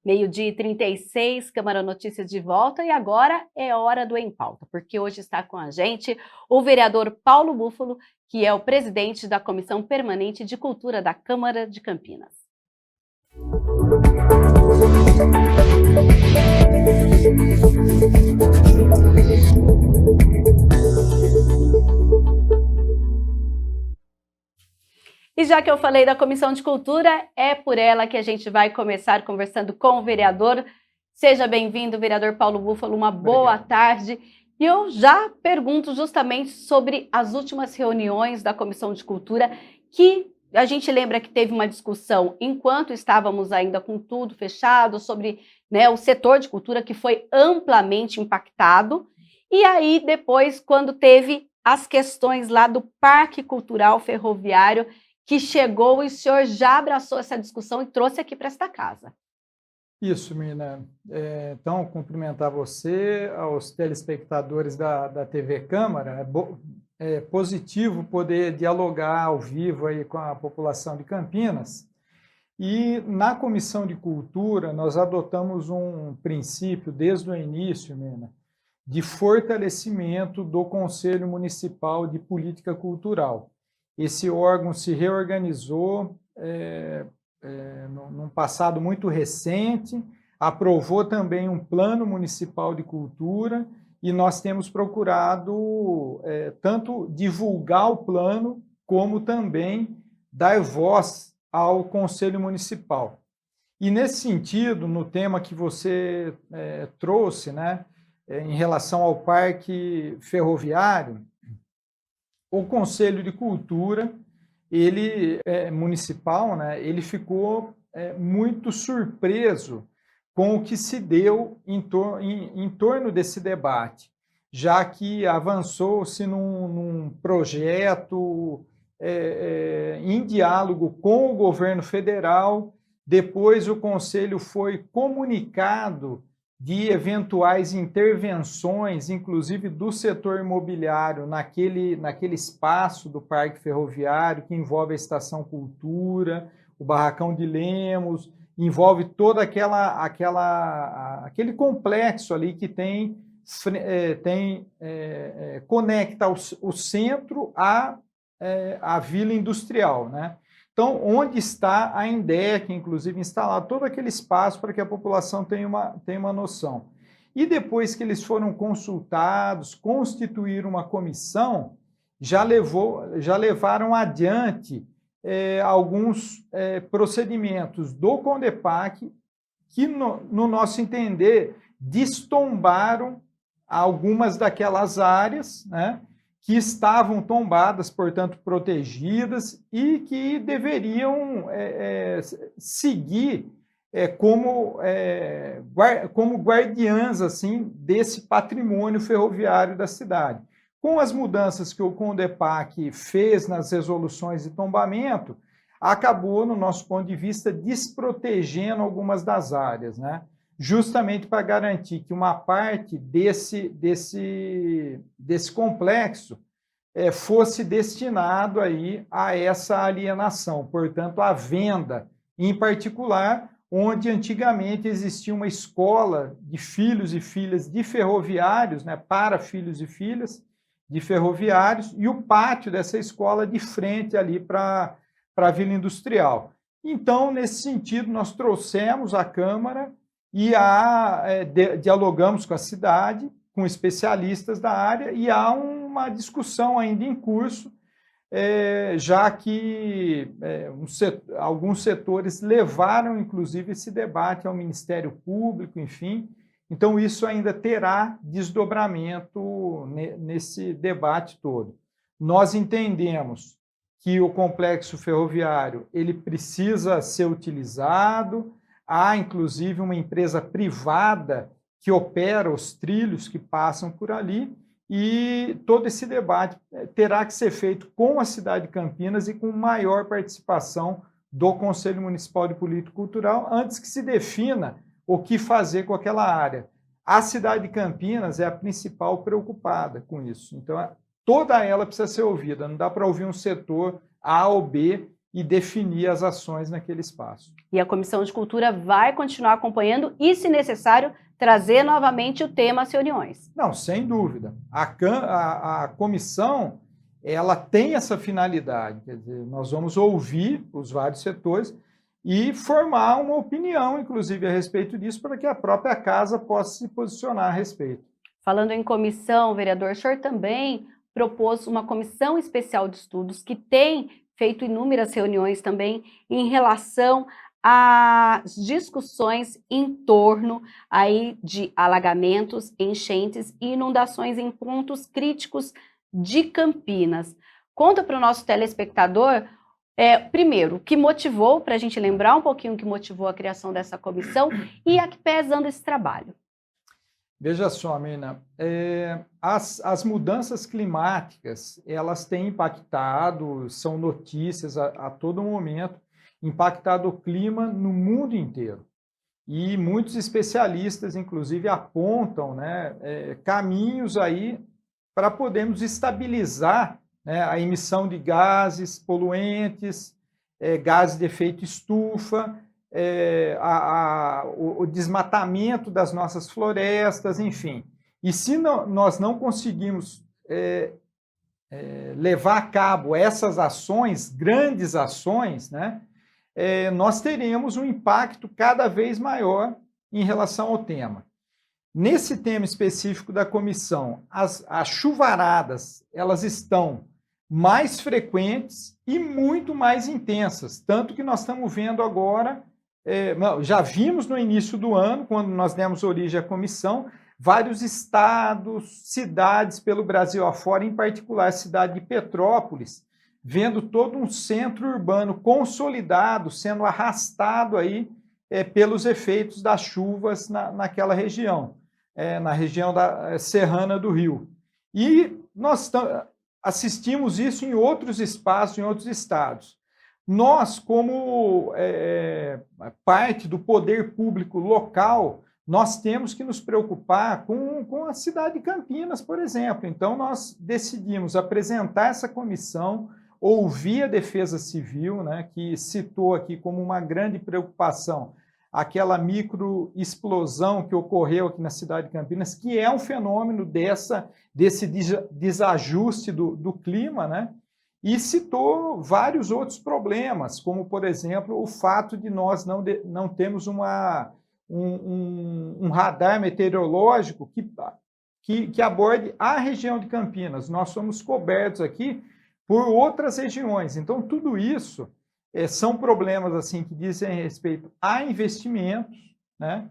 Meio-dia e 36, Câmara Notícias de volta, e agora é hora do Em Pauta, porque hoje está com a gente o vereador Paulo Búfalo, que é o presidente da Comissão Permanente de Cultura da Câmara de Campinas. E já que eu falei da Comissão de Cultura, é por ela que a gente vai começar conversando com o vereador. Seja bem-vindo, vereador Paulo Búfalo, uma boa tarde. E eu já pergunto justamente sobre as últimas reuniões da Comissão de Cultura, que a gente lembra que teve uma discussão enquanto estávamos ainda com tudo fechado, sobre, né, o setor de cultura que foi amplamente impactado. E aí depois, quando teve as questões lá do Parque Cultural Ferroviário, que chegou e o senhor já abraçou essa discussão e trouxe aqui para esta casa.
Isso, Mina. Então, cumprimentar você, aos telespectadores da TV Câmara. É positivo poder dialogar ao vivo aí com a população de Campinas. E na Comissão de Cultura, nós adotamos um princípio desde o início, Mina, de fortalecimento do Conselho Municipal de Política Cultural. Esse órgão se reorganizou num passado muito recente, aprovou também um plano municipal de cultura e nós temos procurado tanto divulgar o plano como também dar voz ao Conselho Municipal. E nesse sentido, no tema que você trouxe, né, em relação ao Parque Ferroviário, o Conselho de Cultura, ele municipal, né, ele ficou muito surpreso com o que se deu em torno desse debate, já que avançou-se num projeto em diálogo com o governo federal. Depois o Conselho foi comunicado de eventuais intervenções, inclusive do setor imobiliário, naquele espaço do Parque Ferroviário, que envolve a Estação Cultura, o Barracão de Lemos, envolve todo aquele complexo ali que conecta o centro à Vila Industrial, né? Então, onde está a Indec, inclusive, instalar todo aquele espaço para que a população tenha uma noção. E depois que eles foram consultados, constituíram uma comissão, já levaram adiante alguns procedimentos do CONDEPAC que, no nosso entender, destombaram algumas daquelas áreas, né, que estavam tombadas, portanto, protegidas, e que deveriam seguir como guardiãs assim, desse patrimônio ferroviário da cidade. Com as mudanças que o CONDEPAC fez nas resoluções de tombamento, acabou, no nosso ponto de vista, desprotegendo algumas das áreas, né? Justamente para garantir que uma parte desse complexo fosse destinado aí a essa alienação, portanto, a venda, em particular, onde antigamente existia uma escola de filhos e filhas de ferroviários, né, para filhos e filhas de ferroviários, e o pátio dessa escola de frente ali para a Vila Industrial. Então, nesse sentido, nós trouxemos à Câmara e dialogamos com a cidade, com especialistas da área, e há uma discussão ainda em curso, já que alguns setores levaram, inclusive, esse debate ao Ministério Público, enfim. Então, isso ainda terá desdobramento nesse debate todo. Nós entendemos que o complexo ferroviário ele precisa ser utilizado. Há, inclusive, uma empresa privada que opera os trilhos que passam por ali, e todo esse debate terá que ser feito com a cidade de Campinas e com maior participação do Conselho Municipal de Política Cultural, antes que se defina o que fazer com aquela área. A cidade de Campinas é a principal preocupada com isso. Então, toda ela precisa ser ouvida. Não dá para ouvir um setor A ou B e definir as ações naquele espaço.
E a Comissão de Cultura vai continuar acompanhando e, se necessário, trazer novamente o tema às reuniões.
Não, sem dúvida. A comissão, ela tem essa finalidade, quer dizer, nós vamos ouvir os vários setores e formar uma opinião, inclusive, a respeito disso, para que a própria casa possa se posicionar a respeito.
Falando em comissão, vereador, o senhor também propôs uma comissão especial de estudos que tem feito inúmeras reuniões também em relação às discussões em torno aí de alagamentos, enchentes e inundações em pontos críticos de Campinas. Conta para o nosso telespectador, primeiro, o que motivou, para a gente lembrar um pouquinho o que motivou a criação dessa comissão e a que pés anda esse trabalho.
Veja só, Mina, as mudanças climáticas, elas têm impactado, são notícias a todo momento, impactado o clima no mundo inteiro. E muitos especialistas, inclusive, apontam, né, caminhos aí para podermos estabilizar, né, a emissão de gases poluentes, gases de efeito estufa, o desmatamento das nossas florestas, enfim. E se nós não conseguimos levar a cabo essas ações, grandes ações, né, nós teremos um impacto cada vez maior em relação ao tema. Nesse tema específico da comissão, as chuvaradas, elas estão mais frequentes e muito mais intensas, tanto que nós estamos vendo agora, já vimos no início do ano, quando nós demos origem à comissão, vários estados, cidades pelo Brasil afora, em particular a cidade de Petrópolis, vendo todo um centro urbano consolidado, sendo arrastado aí pelos efeitos das chuvas naquela região. na região da serrana do Rio. E nós assistimos isso em outros espaços, em outros estados. Nós, como parte do poder público local, nós temos que nos preocupar com a cidade de Campinas, por exemplo. Então, nós decidimos apresentar essa comissão, ouvir a Defesa Civil, né, que citou aqui como uma grande preocupação aquela microexplosão que ocorreu aqui na cidade de Campinas, que é um fenômeno desse desajuste do clima, né? E citou vários outros problemas, como, por exemplo, o fato de nós não termos um radar meteorológico que aborde a região de Campinas. Nós somos cobertos aqui por outras regiões. Então, tudo isso são problemas assim que dizem respeito a investimentos, né?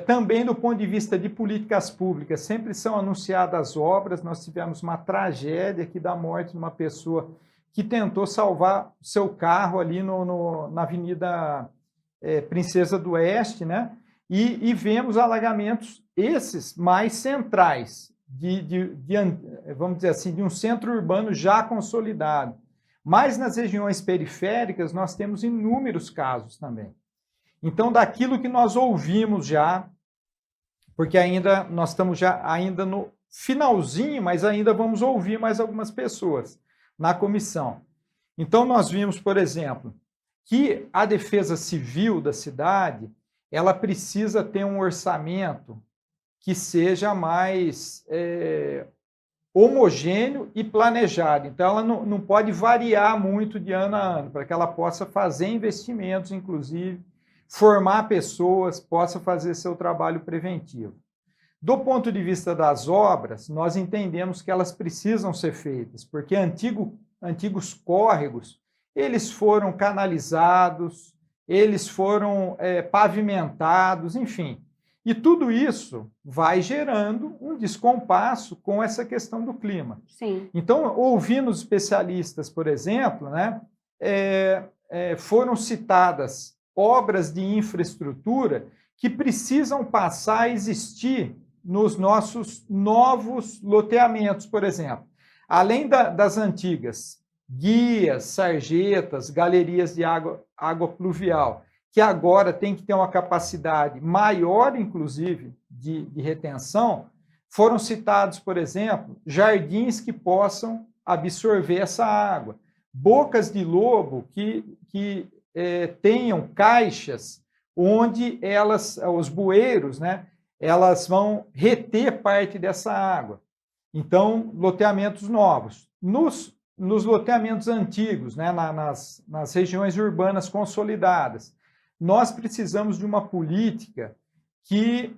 Também do ponto de vista de políticas públicas, sempre são anunciadas obras. Nós tivemos uma tragédia aqui da morte de uma pessoa que tentou salvar seu carro ali na Avenida Princesa do Oeste, né? E vemos alagamentos esses mais centrais, vamos dizer assim, de um centro urbano já consolidado. Mas nas regiões periféricas nós temos inúmeros casos também. Então, daquilo que nós ouvimos já, porque nós estamos ainda no finalzinho, mas ainda vamos ouvir mais algumas pessoas na comissão. Então, nós vimos, por exemplo, que a Defesa Civil da cidade, ela precisa ter um orçamento que seja mais homogêneo e planejado. Então, ela não pode variar muito de ano a ano, para que ela possa fazer investimentos, inclusive, formar pessoas, possa fazer seu trabalho preventivo. Do ponto de vista das obras, nós entendemos que elas precisam ser feitas, porque antigos córregos, eles foram canalizados, eles foram pavimentados, enfim. E tudo isso vai gerando um descompasso com essa questão do clima.
Sim.
Então, ouvindo os especialistas, por exemplo, né, foram citadas obras de infraestrutura que precisam passar a existir nos nossos novos loteamentos, por exemplo. Além das antigas guias, sarjetas, galerias de água pluvial, que agora tem que ter uma capacidade maior, inclusive, de retenção, foram citados, por exemplo, jardins que possam absorver essa água, bocas de lobo que tenham caixas onde os bueiros, né, elas vão reter parte dessa água. Então, loteamentos novos. Nos loteamentos antigos, né, nas regiões urbanas consolidadas, nós precisamos de uma política que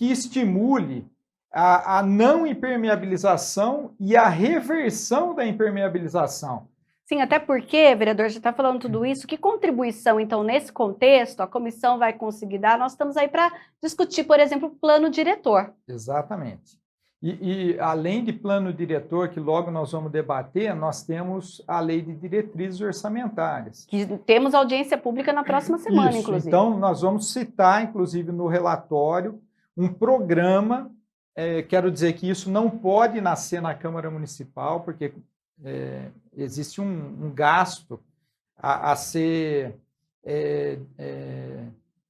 estimule a não impermeabilização e a reversão da impermeabilização.
Sim, até porque, vereador, já está falando tudo isso, que contribuição, então, nesse contexto, a comissão vai conseguir dar? Nós estamos aí para discutir, por exemplo, o plano diretor.
Exatamente. E além de plano diretor, que logo nós vamos debater, nós temos a lei de diretrizes orçamentárias.
Que temos audiência pública na próxima semana,
Isso,
inclusive.
Então, nós vamos citar, inclusive, no relatório, um programa. Quero dizer que isso não pode nascer na Câmara Municipal, porque existe um gasto a ser...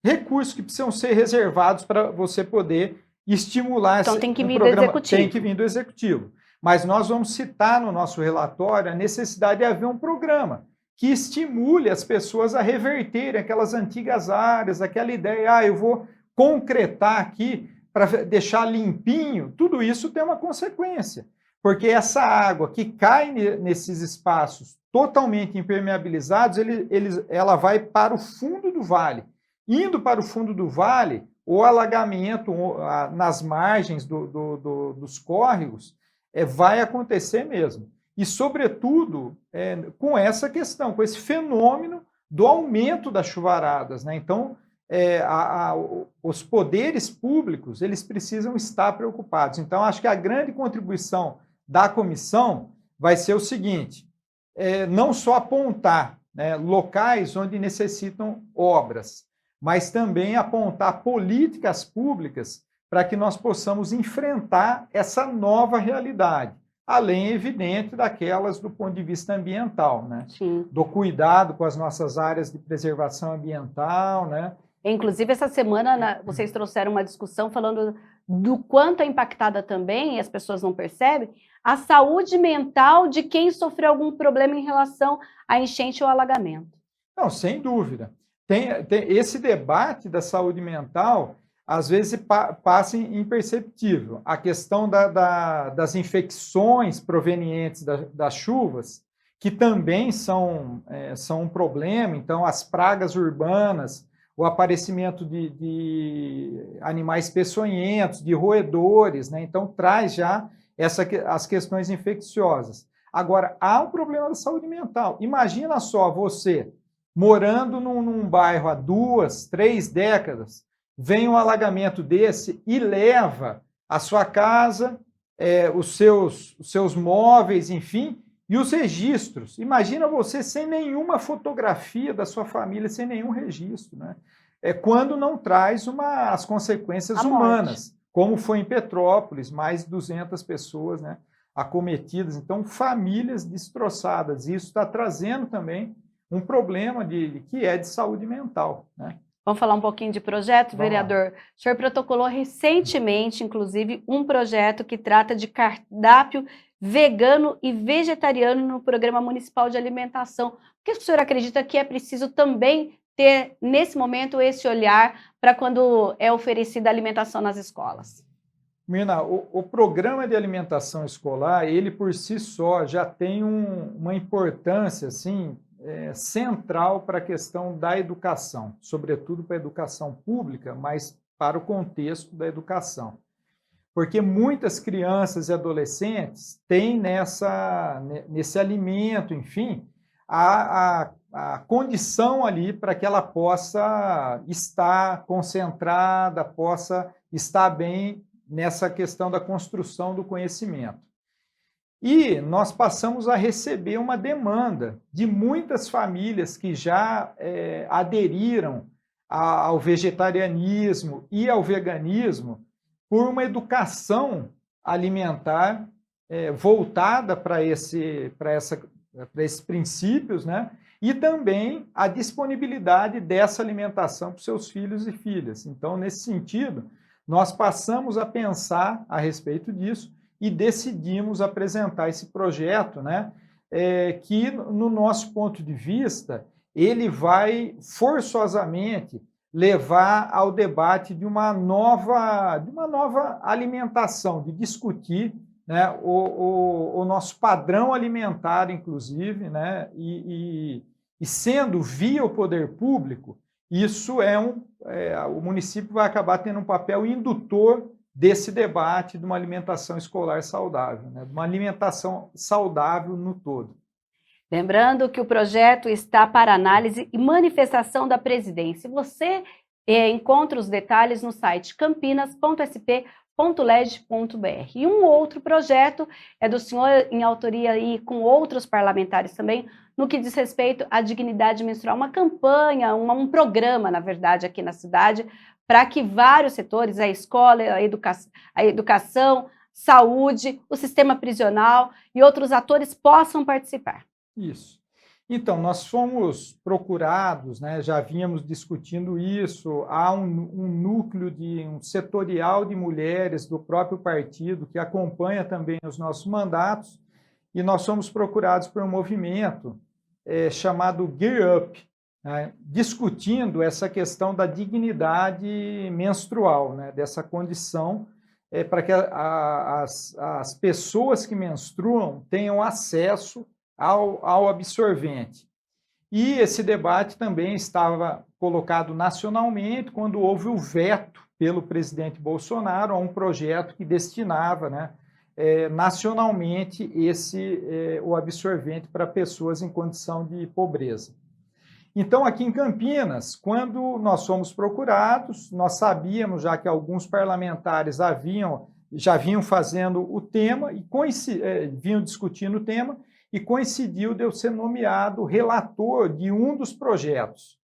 recursos que precisam ser reservados para você poder estimular
então, tem que vir
programa.
do Executivo.
Tem que vir do Executivo. Mas nós vamos citar no nosso relatório a necessidade de haver um programa que estimule as pessoas a reverterem aquelas antigas áreas, aquela ideia, eu vou concretar aqui para deixar limpinho. Tudo isso tem uma consequência, porque essa água que cai nesses espaços totalmente impermeabilizados, ela vai para o fundo do vale. Indo para o fundo do vale, o alagamento nas margens dos córregos vai acontecer mesmo. E, sobretudo, com essa questão, com esse fenômeno do aumento das chuvaradas, né? Então, os poderes públicos, eles precisam estar preocupados. Então, acho que a grande contribuição da comissão vai ser o seguinte, não só apontar, né, locais onde necessitam obras, mas também apontar políticas públicas para que nós possamos enfrentar essa nova realidade, além, evidente, daquelas do ponto de vista ambiental, né?
Sim.
Do cuidado com as nossas áreas de preservação ambiental, né?
Inclusive, essa semana vocês trouxeram uma discussão falando do quanto é impactada também, e as pessoas não percebem, a saúde mental de quem sofreu algum problema em relação à enchente ou alagamento.
Não, sem dúvida. Tem esse debate da saúde mental, às vezes passa imperceptível. A questão das infecções provenientes das chuvas, que também são um problema, então as pragas urbanas, o aparecimento de animais peçonhentos, de roedores, né? Então traz já as questões infecciosas. Agora, há um problema da saúde mental. Imagina só você morando num bairro há 2, 3 décadas, vem um alagamento desse e leva a sua casa, os seus móveis, enfim, e os registros. Imagina você sem nenhuma fotografia da sua família, sem nenhum registro, né? Quando não traz as consequências humanas, como foi em Petrópolis, mais de 200 pessoas, né, acometidas. Então, famílias destroçadas. Isso está trazendo também um problema que é de saúde mental, né?
Vamos falar um pouquinho de projeto, vereador? O senhor protocolou recentemente, inclusive, um projeto que trata de cardápio vegano e vegetariano no Programa Municipal de Alimentação. Por que o senhor acredita que é preciso também ter, nesse momento, esse olhar para quando é oferecida a alimentação nas escolas?
Mirna, o programa de alimentação escolar, ele por si só já tem uma importância, assim, central para a questão da educação, sobretudo para a educação pública, mas para o contexto da educação. Porque muitas crianças e adolescentes têm nesse alimento, enfim, a condição ali para que ela possa estar concentrada, possa estar bem nessa questão da construção do conhecimento. E nós passamos a receber uma demanda de muitas famílias que já aderiram ao vegetarianismo e ao veganismo por uma educação alimentar voltada para esses princípios, né? E também a disponibilidade dessa alimentação para os seus filhos e filhas. Então, nesse sentido, nós passamos a pensar a respeito disso e decidimos apresentar esse projeto, né, que, no nosso ponto de vista, ele vai forçosamente levar ao debate de uma nova alimentação, de discutir, né, o nosso padrão alimentar, inclusive, né, e sendo via o poder público, isso o município vai acabar tendo um papel indutor desse debate de uma alimentação escolar saudável, né? De uma alimentação saudável no todo.
Lembrando que o projeto está para análise e manifestação da presidência. Você encontra os detalhes no site campinas.sp.leg.br. E um outro projeto é do senhor, em autoria e com outros parlamentares também, no que diz respeito à dignidade menstrual, uma campanha, um programa, na verdade, aqui na cidade, para que vários setores, a escola, a educação, saúde, o sistema prisional e outros atores possam participar.
Isso. Então, nós fomos procurados, né, já vínhamos discutindo isso, há um núcleo um setorial de mulheres do próprio partido que acompanha também os nossos mandatos, e nós fomos procurados por um movimento chamado Gear Up, né, discutindo essa questão da dignidade menstrual, né, dessa condição para que as pessoas que menstruam tenham acesso ao absorvente. E esse debate também estava colocado nacionalmente quando houve o veto pelo presidente Bolsonaro a um projeto que destinava, né, nacionalmente o absorvente para pessoas em condição de pobreza. Então, aqui em Campinas, quando nós fomos procurados, nós sabíamos já que alguns parlamentares já vinham fazendo o tema e vinham discutindo o tema, e coincidiu de eu ser nomeado relator de um dos projetos.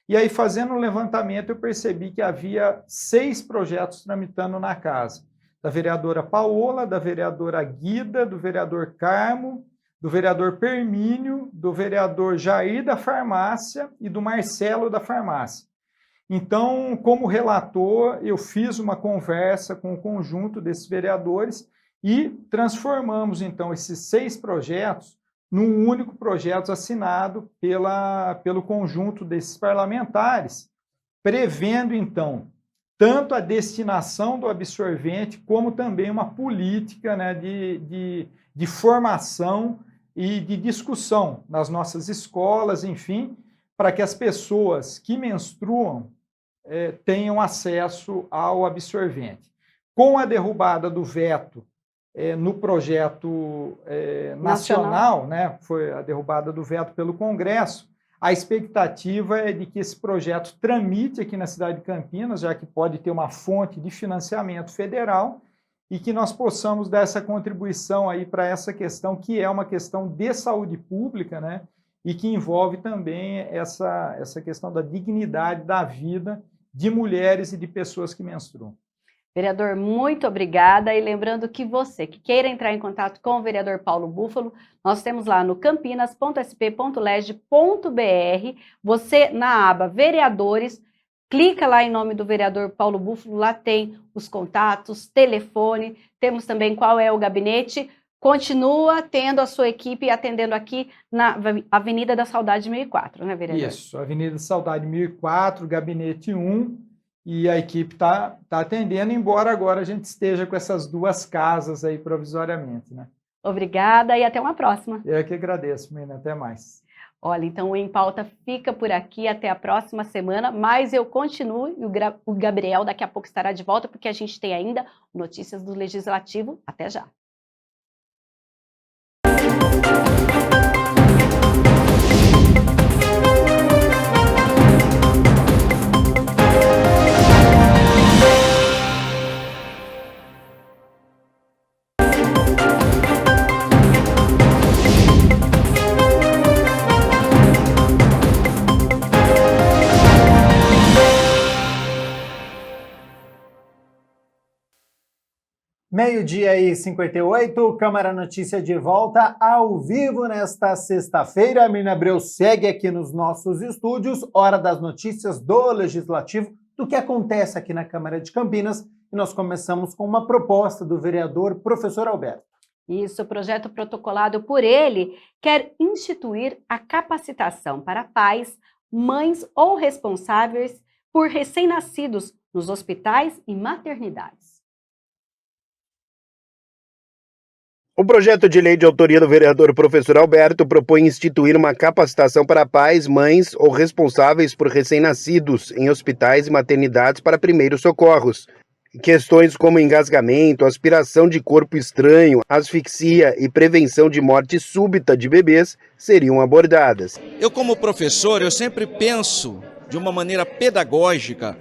E aí, fazendo um levantamento, eu percebi que havia 6 projetos tramitando na casa. Da vereadora Paola, da vereadora Guida, do vereador Carmo, do vereador Permínio, do vereador Jair da Farmácia e do Marcelo da Farmácia. Então, como relator, eu fiz uma conversa com o conjunto desses vereadores e transformamos, então, esses 6 projetos num único projeto assinado pelo conjunto desses parlamentares, prevendo, então, tanto a destinação do absorvente, como também uma política, né, de formação e de discussão nas nossas escolas, enfim, para que as pessoas que menstruam tenham acesso ao absorvente. Com a derrubada do veto no projeto nacional, né, foi a derrubada do veto pelo Congresso, a expectativa é de que esse projeto tramite aqui na cidade de Campinas, já que pode ter uma fonte de financiamento federal, e que nós possamos dar essa contribuição aí para essa questão, que é uma questão de saúde pública, né, e que envolve também essa questão da dignidade da vida de mulheres e de pessoas que menstruam.
Vereador, muito obrigada. E lembrando que você que queira entrar em contato com o vereador Paulo Búfalo, nós temos lá no campinas.sp.leg.br, você na aba Vereadores, clica lá em nome do vereador Paulo Búfalo, lá tem os contatos, telefone, temos também qual é o gabinete. Continua tendo a sua equipe atendendo aqui na Avenida da Saudade 1004, né, vereador?
Isso, Avenida da Saudade 1004, gabinete 1, e a equipe está atendendo, embora agora a gente esteja com essas 2 casas aí provisoriamente, né?
Obrigada e até uma próxima.
Eu que agradeço, menina, até mais.
Olha, então o Em Pauta fica por aqui até a próxima semana, mas eu continuo e o Gabriel daqui a pouco estará de volta, porque a gente tem ainda notícias do Legislativo. Até já.
Meio-dia e 58, Câmara Notícia de volta ao vivo nesta sexta-feira. A Mirna Abreu segue aqui nos nossos estúdios, hora das notícias do Legislativo, do que acontece aqui na Câmara de Campinas. E nós começamos com uma proposta do vereador Professor Alberto.
Isso, o projeto protocolado por ele quer instituir a capacitação para pais, mães ou responsáveis por recém-nascidos nos hospitais e maternidades.
O projeto de lei de autoria do vereador Professor Alberto propõe instituir uma capacitação para pais, mães ou responsáveis por recém-nascidos em hospitais e maternidades para primeiros socorros. Questões como engasgamento, aspiração de corpo estranho, asfixia e prevenção de morte súbita de bebês seriam abordadas.
Eu, como professor, eu sempre penso de uma maneira pedagógica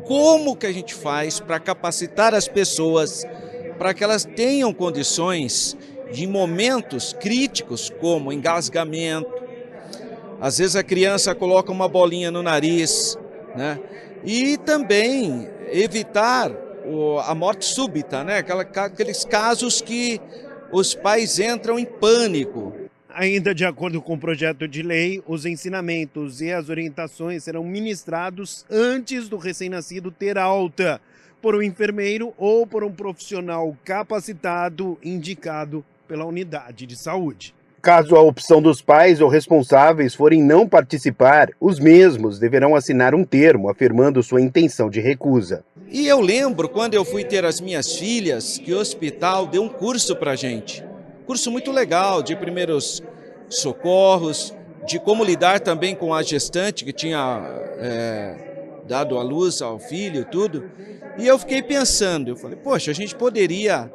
como que a gente faz para capacitar as pessoas para que elas tenham condições de momentos críticos, como engasgamento. Às vezes a criança coloca uma bolinha no nariz, né? E também evitar a morte súbita, né? Aqueles casos que os pais entram em pânico.
Ainda de acordo com o projeto de lei, os ensinamentos e as orientações serão ministrados antes do recém-nascido ter alta, por um enfermeiro ou por um profissional capacitado indicado pela unidade de saúde.
Caso a opção dos pais ou responsáveis forem não participar, os mesmos deverão assinar um termo afirmando sua intenção de recusa.
E eu lembro, quando eu fui ter as minhas filhas, que o hospital deu um curso para a gente. Curso muito legal, de primeiros socorros, de como lidar também com a gestante que tinha dado à luz ao filho, tudo. E eu fiquei pensando, eu falei, poxa, a gente poderia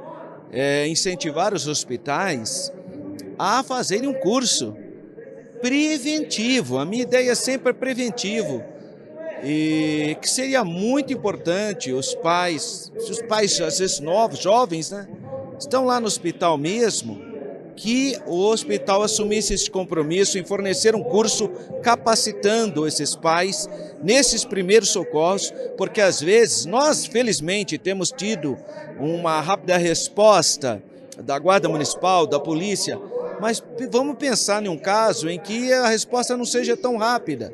incentivar os hospitais a fazerem um curso preventivo. A minha ideia sempre é preventivo. E que seria muito importante se os pais, às vezes novos, jovens, né, estão lá no hospital mesmo, que o hospital assumisse esse compromisso em fornecer um curso capacitando esses pais nesses primeiros socorros, porque às vezes nós, felizmente, temos tido uma rápida resposta da Guarda Municipal, da polícia, mas vamos pensar em um caso em que a resposta não seja tão rápida.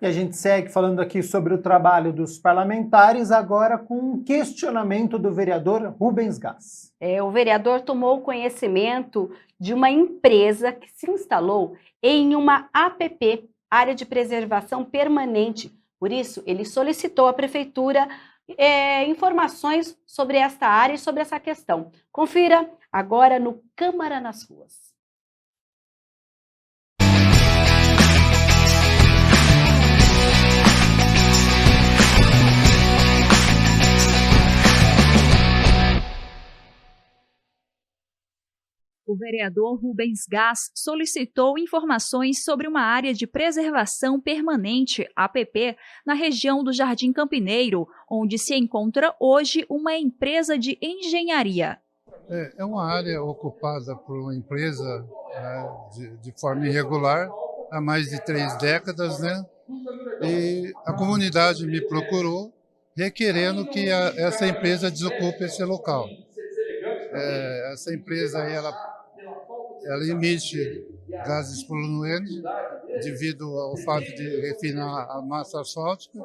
E a gente segue falando aqui sobre o trabalho dos parlamentares, agora com um questionamento do vereador Rubens Gás.
O vereador tomou conhecimento de uma empresa que se instalou em uma APP, Área de Preservação Permanente. Por isso, ele solicitou à prefeitura informações sobre esta área e sobre essa questão. Confira agora no Câmara nas Ruas.
O vereador Rubens Gás solicitou informações sobre uma área de preservação permanente, APP, na região do Jardim Campineiro, onde se encontra hoje uma empresa de engenharia.
É uma área ocupada por uma empresa, né, de forma irregular há mais de 3 décadas, né? E a comunidade me procurou requerendo que essa empresa desocupe esse local. Essa empresa aí, ela emite gases poluentes devido ao fato de refinar a massa asfáltica,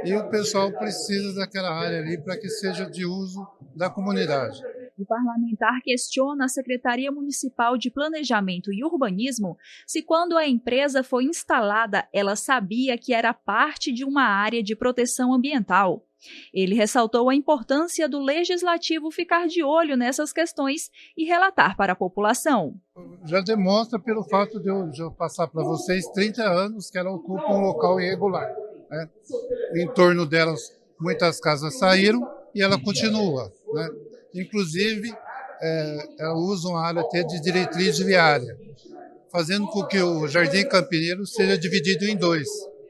e o pessoal precisa daquela área ali para que seja de uso da comunidade.
O parlamentar questiona a Secretaria Municipal de Planejamento e Urbanismo se, quando a empresa foi instalada, ela sabia que era parte de uma área de proteção ambiental. Ele ressaltou a importância do Legislativo ficar de olho nessas questões e relatar para a população.
Já demonstra pelo fato de eu passar para vocês 30 anos que ela ocupa um local irregular, né? Em torno delas, muitas casas saíram e ela continua, né? Inclusive, ela usa uma área até de diretriz viária, fazendo com que o Jardim Campineiro seja dividido em 2,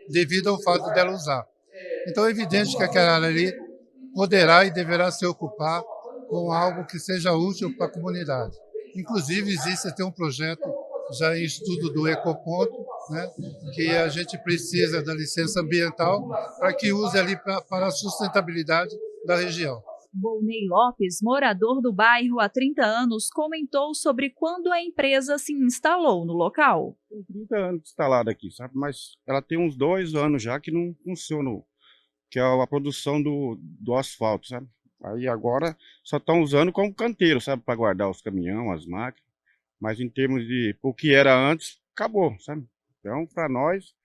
devido ao fato dela usar. Então é evidente que aquela área ali poderá e deverá se ocupar com algo que seja útil para a comunidade. Inclusive, existe até um projeto já em estudo do Ecoponto, né, que a gente precisa da licença ambiental para que use ali para a sustentabilidade da região.
Volney Lopes, morador do bairro há 30 anos, comentou sobre quando a empresa se instalou no local.
Tem 30 anos instalada aqui, sabe? Mas ela tem uns 2 anos já que não funciona, que é a produção do asfalto, sabe? Aí agora só estão usando como canteiro, sabe? Para guardar os caminhões, as máquinas. Mas em termos de o que era antes, acabou, sabe? Então, para nós,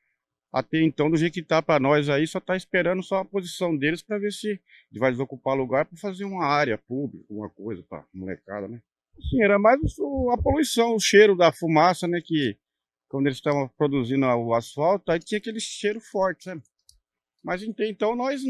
até então, do jeito que está para nós aí, só está esperando só a posição deles para ver se vai desocupar lugar para fazer uma área pública, alguma coisa para molecada, né? Sim, era mais a poluição, o cheiro da fumaça, né? Que quando eles estavam produzindo o asfalto, aí tinha aquele cheiro forte, sabe? Mas então nós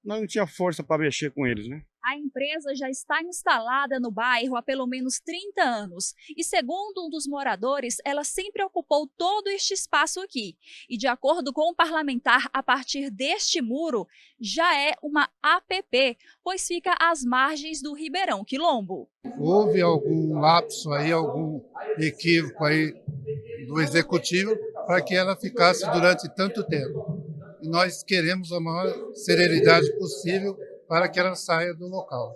não tinha força para mexer com eles, né?
A empresa já está instalada no bairro há pelo menos 30 anos e, segundo um dos moradores, ela sempre ocupou todo este espaço aqui. E, de acordo com o parlamentar, a partir deste muro já é uma APP, pois fica às margens do Ribeirão Quilombo.
Houve algum lapso aí, algum equívoco aí do executivo para que ela ficasse durante tanto tempo. E nós queremos a maior celeridade possível para que ela saia do local.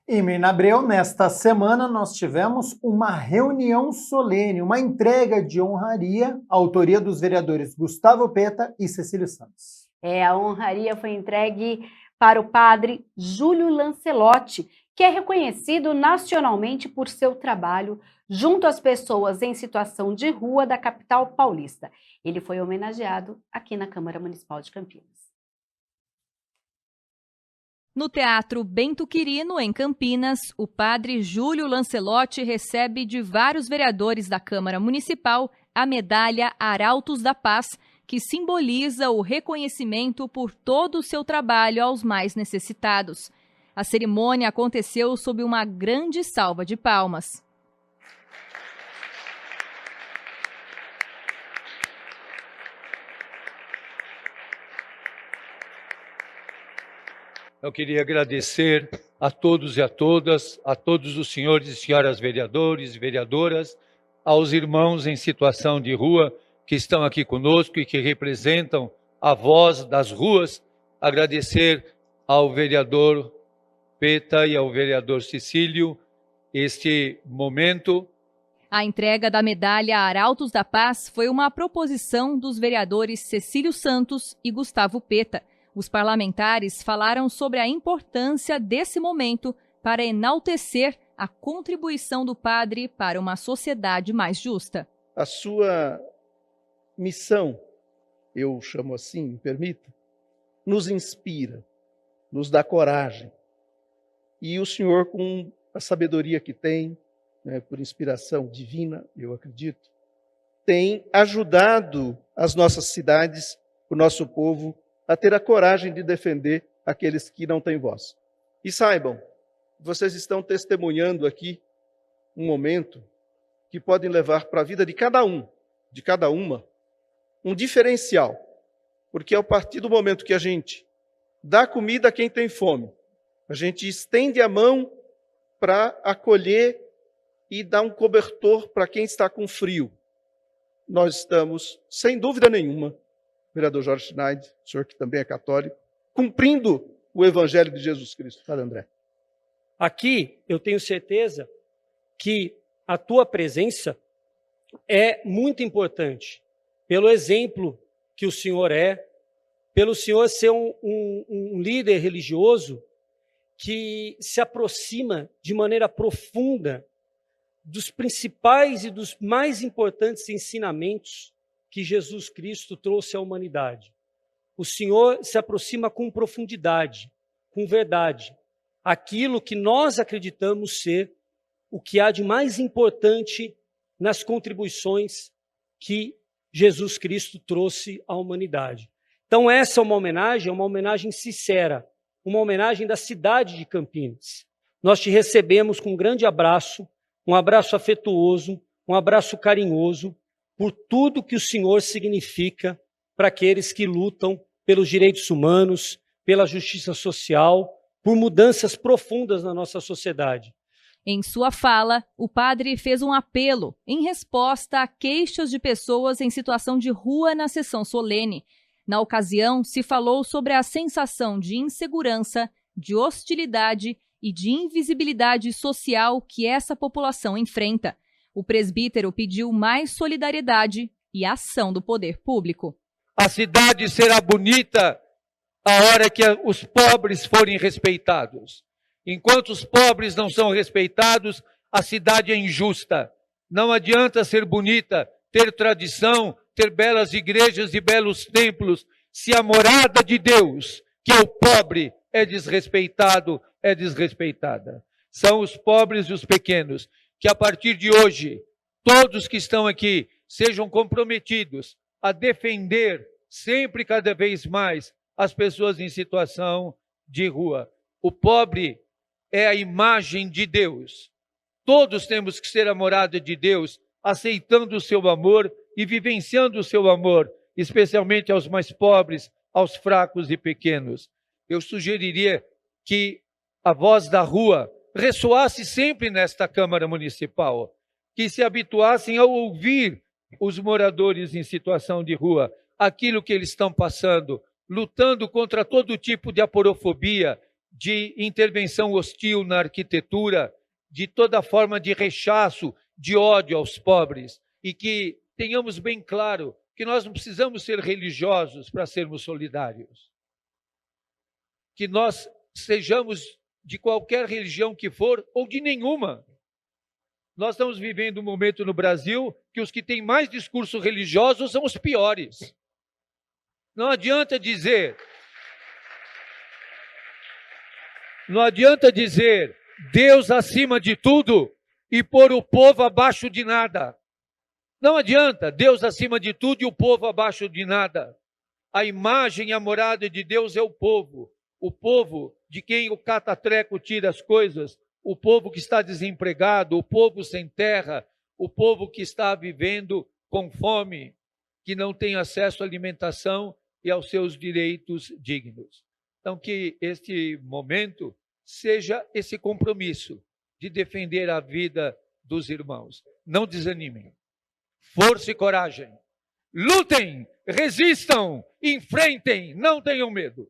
E Mirna Abreu, nesta semana nós tivemos uma reunião solene, uma entrega de honraria, à autoria dos vereadores Gustavo Peta e Cecílio Santos.
A honraria foi entregue para o padre Júlio Lancelotti, que é reconhecido nacionalmente por seu trabalho junto às pessoas em situação de rua da capital paulista. Ele foi homenageado aqui na Câmara Municipal de Campinas.
No Teatro Bento Quirino, em Campinas, o padre Júlio Lancelotti recebe de vários vereadores da Câmara Municipal a medalha Arautos da Paz, que simboliza o reconhecimento por todo o seu trabalho aos mais necessitados. A cerimônia aconteceu sob uma grande salva de palmas.
Eu queria agradecer a todos e a todas, a todos os senhores e senhoras vereadores e vereadoras, aos irmãos em situação de rua que estão aqui conosco e que representam a voz das ruas. Agradecer ao vereador Peta e ao vereador Cecílio este momento.
A entrega da medalha Arautos da Paz foi uma proposição dos vereadores Cecílio Santos e Gustavo Peta. Os parlamentares falaram sobre a importância desse momento para enaltecer a contribuição do padre para uma sociedade mais justa.
A sua missão, eu chamo assim, me permita, nos inspira, nos dá coragem. E o senhor, com a sabedoria que tem, né, por inspiração divina, eu acredito, tem ajudado as nossas cidades, o nosso povo, a ter a coragem de defender aqueles que não têm voz. E saibam, vocês estão testemunhando aqui um momento que podem levar para a vida de cada um, de cada uma, um diferencial. Porque a partir do momento que a gente dá comida a quem tem fome, a gente estende a mão para acolher e dar um cobertor para quem está com frio. Nós estamos, sem dúvida nenhuma, vereador Jorge Schneider, o senhor que também é católico, cumprindo o Evangelho de Jesus Cristo. Fala, André.
Aqui eu tenho certeza que a tua presença é muito importante, pelo exemplo que o senhor é, pelo senhor ser um líder religioso que se aproxima de maneira profunda dos principais e dos mais importantes ensinamentos que Jesus Cristo trouxe à humanidade. O Senhor se aproxima com profundidade, com verdade, aquilo que nós acreditamos ser o que há de mais importante nas contribuições que Jesus Cristo trouxe à humanidade. Então essa é uma homenagem sincera, uma homenagem da cidade de Campinas. Nós te recebemos com um grande abraço, um abraço afetuoso, um abraço carinhoso, por tudo que o Senhor significa para aqueles que lutam pelos direitos humanos, pela justiça social, por mudanças profundas na nossa sociedade.
Em sua fala, o padre fez um apelo em resposta a queixas de pessoas em situação de rua na sessão solene. Na ocasião, se falou sobre a sensação de insegurança, de hostilidade e de invisibilidade social que essa população enfrenta. O presbítero pediu mais solidariedade e ação do poder público.
A cidade será bonita a hora que os pobres forem respeitados. Enquanto os pobres não são respeitados, a cidade é injusta. Não adianta ser bonita, ter tradição, ter belas igrejas e belos templos, se a morada de Deus, que é o pobre, é desrespeitado, é desrespeitada. São os pobres e os pequenos que a partir de hoje, todos que estão aqui sejam comprometidos a defender sempre cada vez mais as pessoas em situação de rua. O pobre é a imagem de Deus. Todos temos que ser a morada de Deus, aceitando o seu amor e vivenciando o seu amor, especialmente aos mais pobres, aos fracos e pequenos. Eu sugeriria que a voz da rua ressoasse sempre nesta Câmara Municipal, que se habituassem a ouvir os moradores em situação de rua, aquilo que eles estão passando, lutando contra todo tipo de aporofobia, de intervenção hostil na arquitetura, de toda forma de rechaço, de ódio aos pobres, e que tenhamos bem claro que nós não precisamos ser religiosos para sermos solidários. Que nós sejamos de qualquer religião que for, ou de nenhuma. Nós estamos vivendo um momento no Brasil que os que têm mais discurso religioso são os piores. Não adianta dizer Deus acima de tudo e pôr o povo abaixo de nada. Não adianta Deus acima de tudo e o povo abaixo de nada. A imagem e a morada de Deus é o povo de quem o catatreco tira as coisas, o povo que está desempregado, o povo sem terra, o povo que está vivendo com fome, que não tem acesso à alimentação e aos seus direitos dignos.
Então, que este momento seja esse compromisso de defender a vida dos irmãos. Não desanimem. Força e coragem. Lutem, resistam, enfrentem, não tenham medo.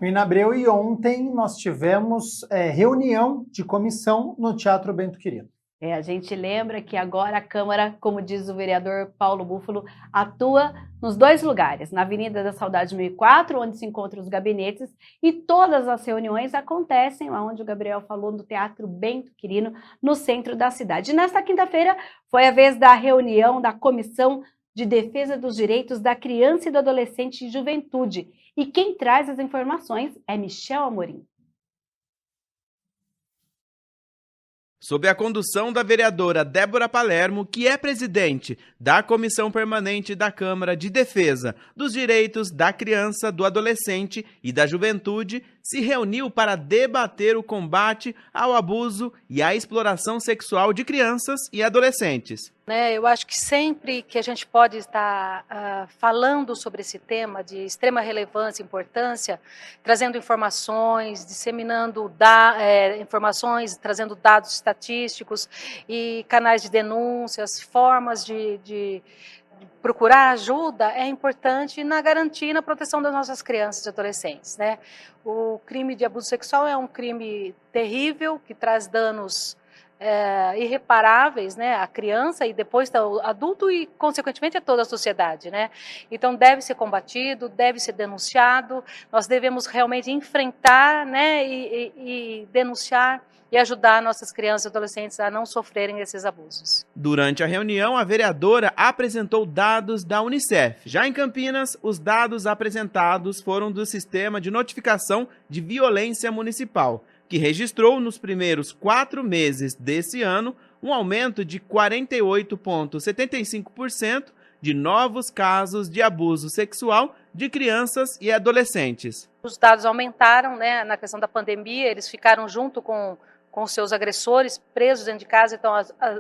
Mina Abreu, e ontem nós tivemos reunião de comissão no Teatro Bento Quirino.
A gente lembra que agora a Câmara, como diz o vereador Paulo Búfalo, atua nos 2 lugares, na Avenida da Saudade 1004, onde se encontram os gabinetes, e todas as reuniões acontecem lá onde o Gabriel falou, no Teatro Bento Quirino, no centro da cidade. E nesta quinta-feira foi a vez da reunião da Comissão de Defesa dos Direitos da Criança e do Adolescente e Juventude. E quem traz as informações é Michel Amorim.
Sob a condução da vereadora Débora Palermo, que é presidente da Comissão Permanente da Câmara de Defesa dos Direitos da Criança, do Adolescente e da Juventude, se reuniu para debater o combate ao abuso e à exploração sexual de crianças e adolescentes.
Eu acho que sempre que a gente pode estar falando sobre esse tema de extrema relevância e importância, trazendo informações, disseminando informações, trazendo dados estatísticos e canais de denúncias, formas de procurar ajuda, é importante na garantia e na proteção das nossas crianças e adolescentes. O crime de abuso sexual é um crime terrível que traz danos irreparáveis, à criança e depois ao adulto e, consequentemente, a toda a sociedade, Então, deve ser combatido, deve ser denunciado, nós devemos realmente enfrentar, e denunciar e ajudar nossas crianças e adolescentes a não sofrerem esses abusos.
Durante a reunião, a vereadora apresentou dados da Unicef. Já em Campinas, os dados apresentados foram do Sistema de Notificação de Violência Municipal, que registrou nos primeiros 4 meses desse ano um aumento de 48,75% de novos casos de abuso sexual de crianças e adolescentes.
Os dados aumentaram, na questão da pandemia, eles ficaram junto com seus agressores presos dentro de casa, então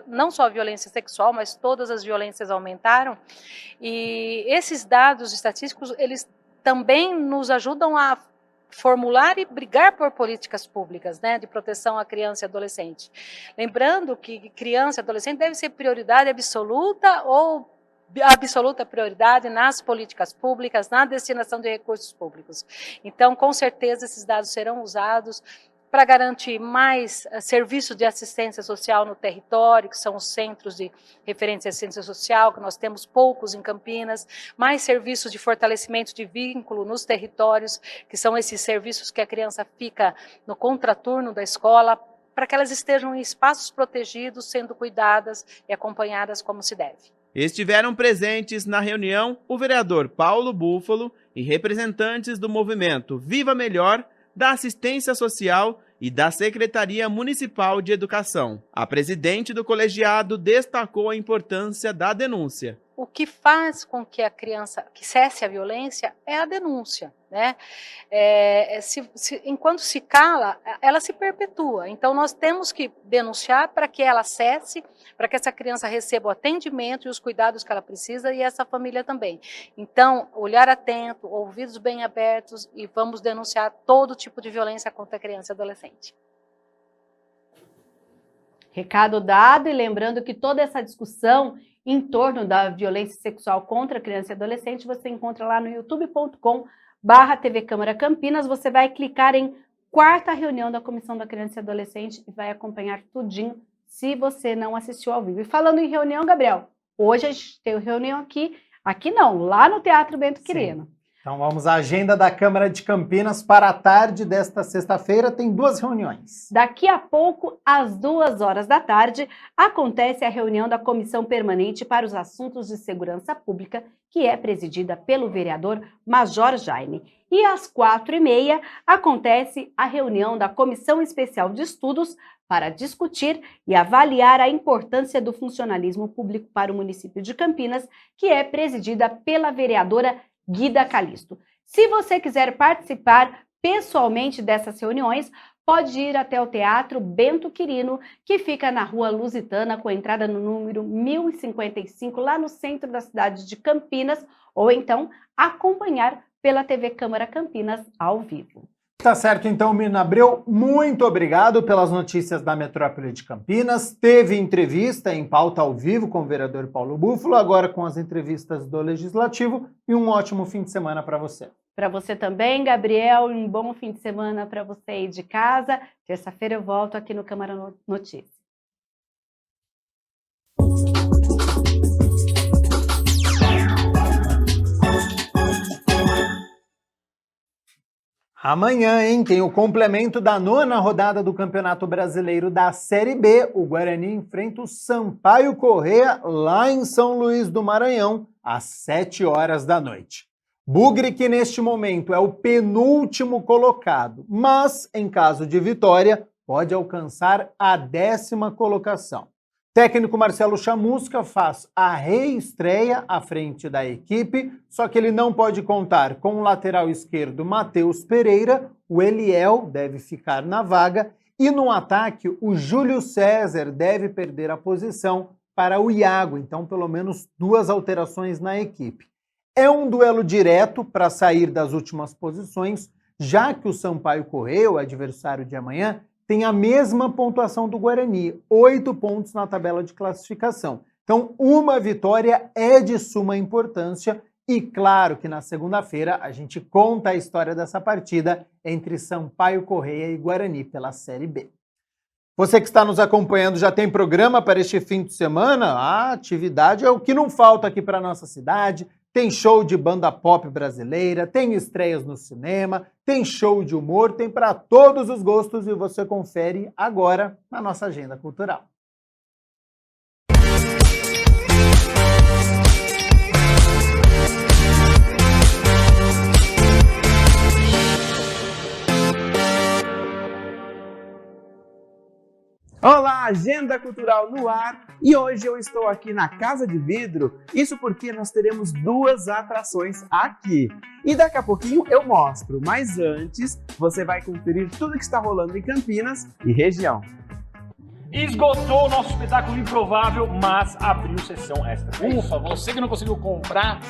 não só a violência sexual, mas todas as violências aumentaram. E esses dados estatísticos, eles também nos ajudam a formular e brigar por políticas públicas, de proteção à criança e adolescente. Lembrando que criança e adolescente deve ser prioridade absoluta ou absoluta prioridade nas políticas públicas, na destinação de recursos públicos. Então, com certeza, esses dados serão usados para garantir mais serviços de assistência social no território, que são os centros de referência de assistência social, que nós temos poucos em Campinas, mais serviços de fortalecimento de vínculo nos territórios, que são esses serviços que a criança fica no contraturno da escola, para que elas estejam em espaços protegidos, sendo cuidadas e acompanhadas como se deve.
Estiveram presentes na reunião o vereador Paulo Búfalo e representantes do movimento Viva Melhor, da Assistência Social e da Secretaria Municipal de Educação. A presidente do colegiado destacou a importância da denúncia.
O que faz com que a criança cesse a violência é a denúncia, enquanto se cala, ela se perpetua. Então, nós temos que denunciar para que ela cesse, para que essa criança receba o atendimento e os cuidados que ela precisa e essa família também. Então, olhar atento, ouvidos bem abertos e vamos denunciar todo tipo de violência contra a criança e adolescente.
Recado dado, e lembrando que toda essa discussão em torno da violência sexual contra criança e adolescente você encontra lá no youtube.com/TV Câmara Campinas. Você vai clicar em 4ª reunião da Comissão da Criança e Adolescente e vai acompanhar tudinho se você não assistiu ao vivo. E falando em reunião, Gabriel, hoje a gente tem reunião aqui não, lá no Teatro Bento Quirino.
Então vamos à agenda da Câmara de Campinas para a tarde desta sexta-feira. Tem 2 reuniões.
Daqui a pouco, às 2 horas da tarde, acontece a reunião da Comissão Permanente para os Assuntos de Segurança Pública, que é presidida pelo vereador Major Jaime. E às 4h30 acontece a reunião da Comissão Especial de Estudos para discutir e avaliar a importância do funcionalismo público para o município de Campinas, que é presidida pela vereadora Guida Calisto. Se você quiser participar pessoalmente dessas reuniões, pode ir até o Teatro Bento Quirino, que fica na Rua Lusitana, com entrada no número 1055, lá no centro da cidade de Campinas, ou então acompanhar pela TV Câmara Campinas ao vivo.
Tá certo, então, Mirna Abreu, muito obrigado pelas notícias da Metrópole de Campinas. Teve entrevista em pauta ao vivo com o vereador Paulo Búfalo, agora com as entrevistas do Legislativo, e um ótimo fim de semana para você.
Para você também, Gabriel, um bom fim de semana para você aí de casa. Terça-feira eu volto aqui no Câmara Notícias.
Amanhã, tem o complemento da 9ª rodada do Campeonato Brasileiro da Série B. O Guarani enfrenta o Sampaio Corrêa lá em São Luís do Maranhão, às 7h da noite. Bugre, que neste momento é o penúltimo colocado, mas, em caso de vitória, pode alcançar a 10ª colocação. Técnico Marcelo Chamusca faz a reestreia à frente da equipe, só que ele não pode contar com o lateral esquerdo Matheus Pereira, o Eliel deve ficar na vaga, e no ataque o Júlio César deve perder a posição para o Iago, então pelo menos 2 alterações na equipe. É um duelo direto para sair das últimas posições, já que o Sampaio Corrêa, o adversário de amanhã, tem a mesma pontuação do Guarani, 8 pontos na tabela de classificação. Então, uma vitória é de suma importância e claro que na segunda-feira a gente conta a história dessa partida entre Sampaio Corrêa e Guarani pela Série B. Você que está nos acompanhando já tem programa para este fim de semana? A atividade é o que não falta aqui para a nossa cidade. Tem show de banda pop brasileira, tem estreias no cinema, tem show de humor, tem para todos os gostos e você confere agora na nossa agenda cultural.
Olá, Agenda Cultural no ar, e hoje eu estou aqui na Casa de Vidro, isso porque nós teremos 2 atrações aqui. E daqui a pouquinho eu mostro, mas antes você vai conferir tudo que está rolando em Campinas e região.
Esgotou o nosso espetáculo improvável, mas abriu sessão extra. Ufa, você que não conseguiu comprar,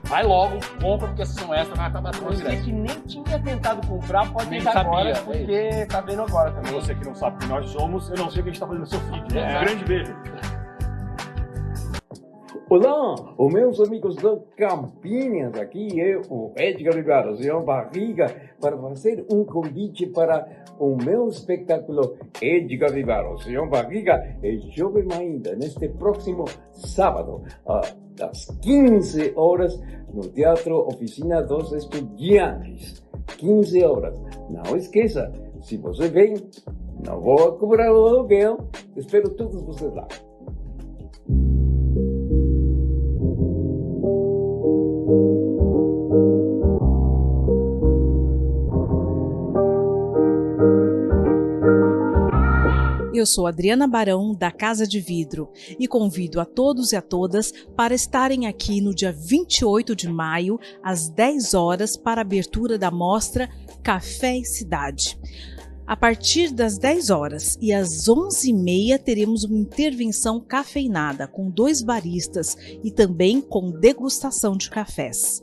vai logo, compra, porque a sessão extra vai acabar com
você que nem tinha tentado comprar, pode tentar agora, porque tá vendo agora também.
Você que não sabe quem nós somos, eu não sei o que a gente tá fazendo no seu feed. Um grande beijo.
Olá, os meus amigos do Campinas, aqui é o Edgar Ribeiro, o senhor Barriga, para fazer um convite para o meu espetáculo Edgar Ribeiro, o senhor Barriga, é jovem ainda, neste próximo sábado, às 15 horas, no Teatro Oficina dos Estudiantes. 15 horas. Não esqueça, se você vem, não vou cobrar o aluguel, espero todos vocês lá.
Eu sou Adriana Barão, da Casa de Vidro, e convido a todos e a todas para estarem aqui no dia 28 de maio, às 10 horas, para a abertura da mostra Café e Cidade. A partir das 10 horas e às 11h30 teremos uma intervenção cafeinada com 2 baristas e também com degustação de cafés.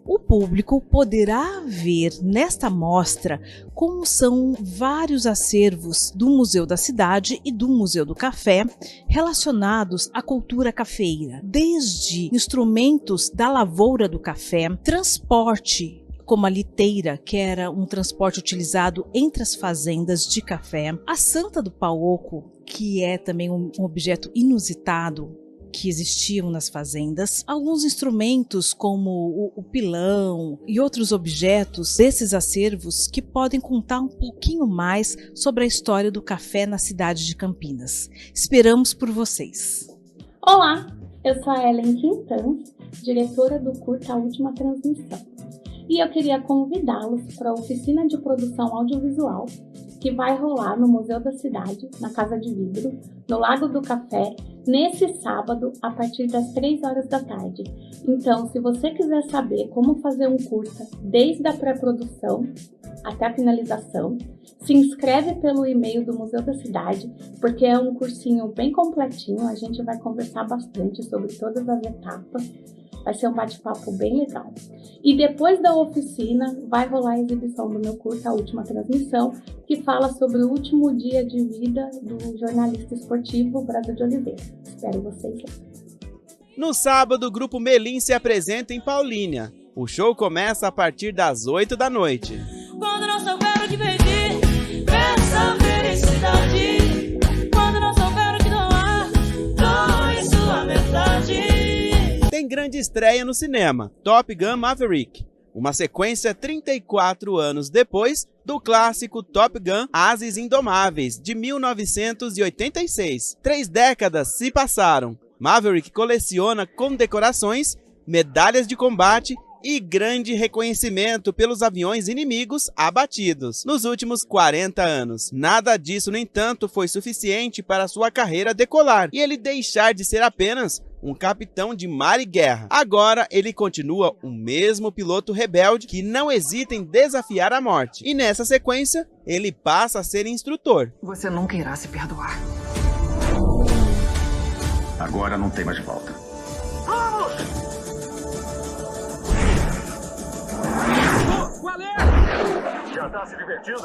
O público poderá ver nesta mostra como são vários acervos do Museu da Cidade e do Museu do Café relacionados à cultura cafeira, desde instrumentos da lavoura do café, transporte, como a liteira, que era um transporte utilizado entre as fazendas de café, a Santa do Paoco, que é também um objeto inusitado que existiam nas fazendas, alguns instrumentos como o pilão e outros objetos desses acervos que podem contar um pouquinho mais sobre a história do café na cidade de Campinas. Esperamos por vocês!
Olá, eu sou a Ellen Quintans, diretora do curta A Última Transmissão, e eu queria convidá-los para a oficina de produção audiovisual que vai rolar no Museu da Cidade, na Casa de Vidro, no Lago do Café, nesse sábado, a partir das 3 horas da tarde. Então, se você quiser saber como fazer um curta desde a pré-produção até a finalização, se inscreve pelo e-mail do Museu da Cidade, porque é um cursinho bem completinho, a gente vai conversar bastante sobre todas as etapas, vai ser um bate-papo bem legal. E depois da oficina, vai rolar a exibição do meu curta, a última transmissão, que fala sobre o último dia de vida do jornalista esportivo Brasil de Oliveira. Espero vocês lá.
No sábado, o Grupo Melim se apresenta em Paulínia. O show começa a partir das 8 da noite.
Quando não souberam dividir essa felicidade, quando não souberam que doar, doe sua metade.
Tem grande estreia no cinema, Top Gun Maverick, uma sequência 34 anos depois do clássico Top Gun Ases Indomáveis, de 1986. 3 décadas se passaram. Maverick coleciona condecorações, medalhas de combate e grande reconhecimento pelos aviões inimigos abatidos nos últimos 40 anos. Nada disso, no entanto, foi suficiente para sua carreira decolar e ele deixar de ser apenas um capitão de mar e guerra. Agora ele continua o mesmo piloto rebelde que não hesita em desafiar a morte. E nessa sequência, ele passa a ser instrutor.
Você nunca irá se perdoar.
Agora não tem mais volta.
Vamos! Qual é?
Já tá se divertindo?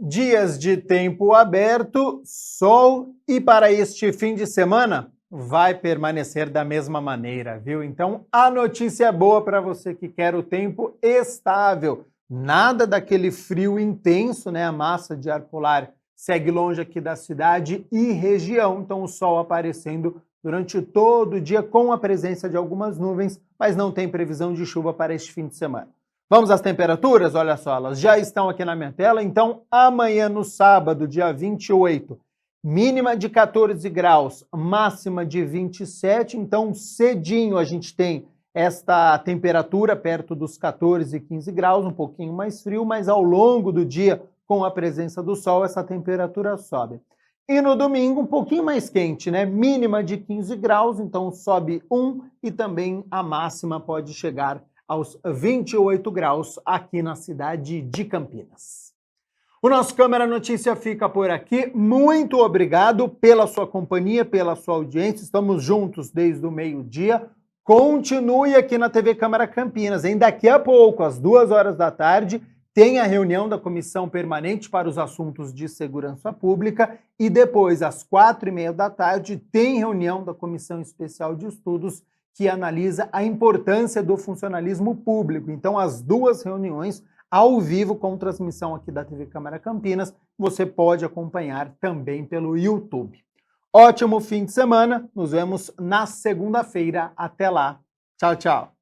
Dias de tempo aberto, sol, e para este fim de semana vai permanecer da mesma maneira, viu? Então a notícia é boa para você que quer o tempo estável, nada daquele frio intenso, né? A massa de ar polar segue longe aqui da cidade e região, então o sol aparecendo durante todo o dia com a presença de algumas nuvens, mas não tem previsão de chuva para este fim de semana. Vamos às temperaturas? Olha só, elas já estão aqui na minha tela. Então, amanhã no sábado, dia 28, mínima de 14 graus, máxima de 27. Então, cedinho a gente tem esta temperatura perto dos 14 e 15 graus, um pouquinho mais frio, mas ao longo do dia, com a presença do sol, essa temperatura sobe. E no domingo, um pouquinho mais quente, né? Mínima de 15 graus, então sobe 1 e também a máxima pode chegar aos 28 graus aqui na cidade de Campinas. O nosso Câmara Notícia fica por aqui. Muito obrigado pela sua companhia, pela sua audiência. Estamos juntos desde o meio-dia. Continue aqui na TV Câmara Campinas. Hein? Daqui a pouco, às 2 horas da tarde, tem a reunião da Comissão Permanente para os Assuntos de Segurança Pública e depois, às 4h30 da tarde, tem reunião da Comissão Especial de Estudos que analisa a importância do funcionalismo público. Então, as 2 reuniões ao vivo com transmissão aqui da TV Câmara Campinas, você pode acompanhar também pelo YouTube. Ótimo fim de semana, nos vemos na segunda-feira. Até lá. Tchau, tchau.